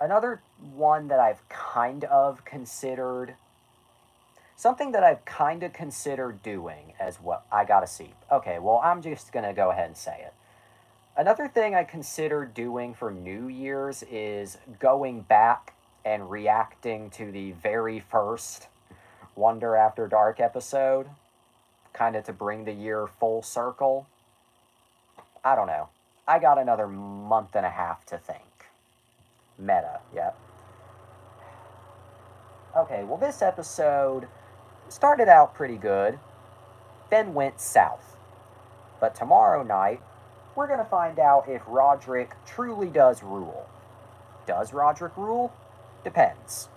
Another one that I've kind of considered, something that I've kind of considered doing as well. I gotta see. Okay, well, I'm just gonna go ahead and say it. Another thing I considered doing for New Year's is going back and reacting to the very first Wonder After Dark episode, kind of to bring the year full circle. I don't know. I got another month and a half to think. Meta, yep. Okay, well, this episode started out pretty good, then went south. But tomorrow night, we're going to find out if Roderick truly does rule. Does Roderick rule? Depends.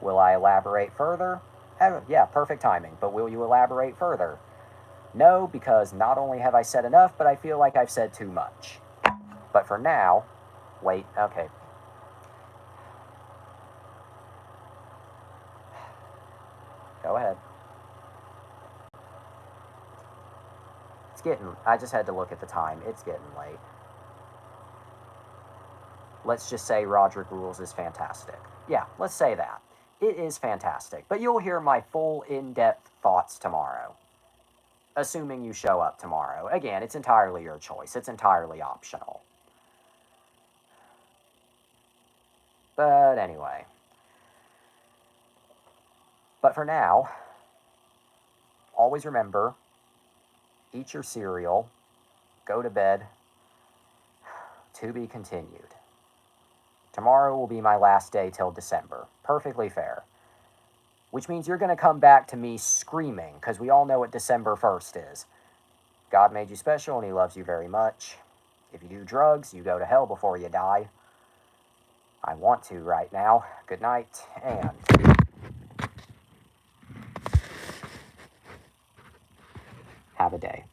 Will I elaborate further? Yeah, perfect timing, but will you elaborate further? No, because not only have I said enough, but I feel like I've said too much. But for now, wait, okay. Go ahead. It's getting, I just had to look at the time. It's getting late. Let's just say Roderick Rules is fantastic. Yeah, let's say that. It is fantastic, but you'll hear my full in-depth thoughts tomorrow. Assuming you show up tomorrow. Again, it's entirely your choice. It's entirely optional. But anyway. But for now, always remember, eat your cereal, go to bed, to be continued. Tomorrow will be my last day till December. Perfectly fair. Which means you're going to come back to me screaming, because we all know what December 1st is. God made you special and he loves you very much. If you do drugs, you go to hell before you die. I want to right now. Good night, and have a day.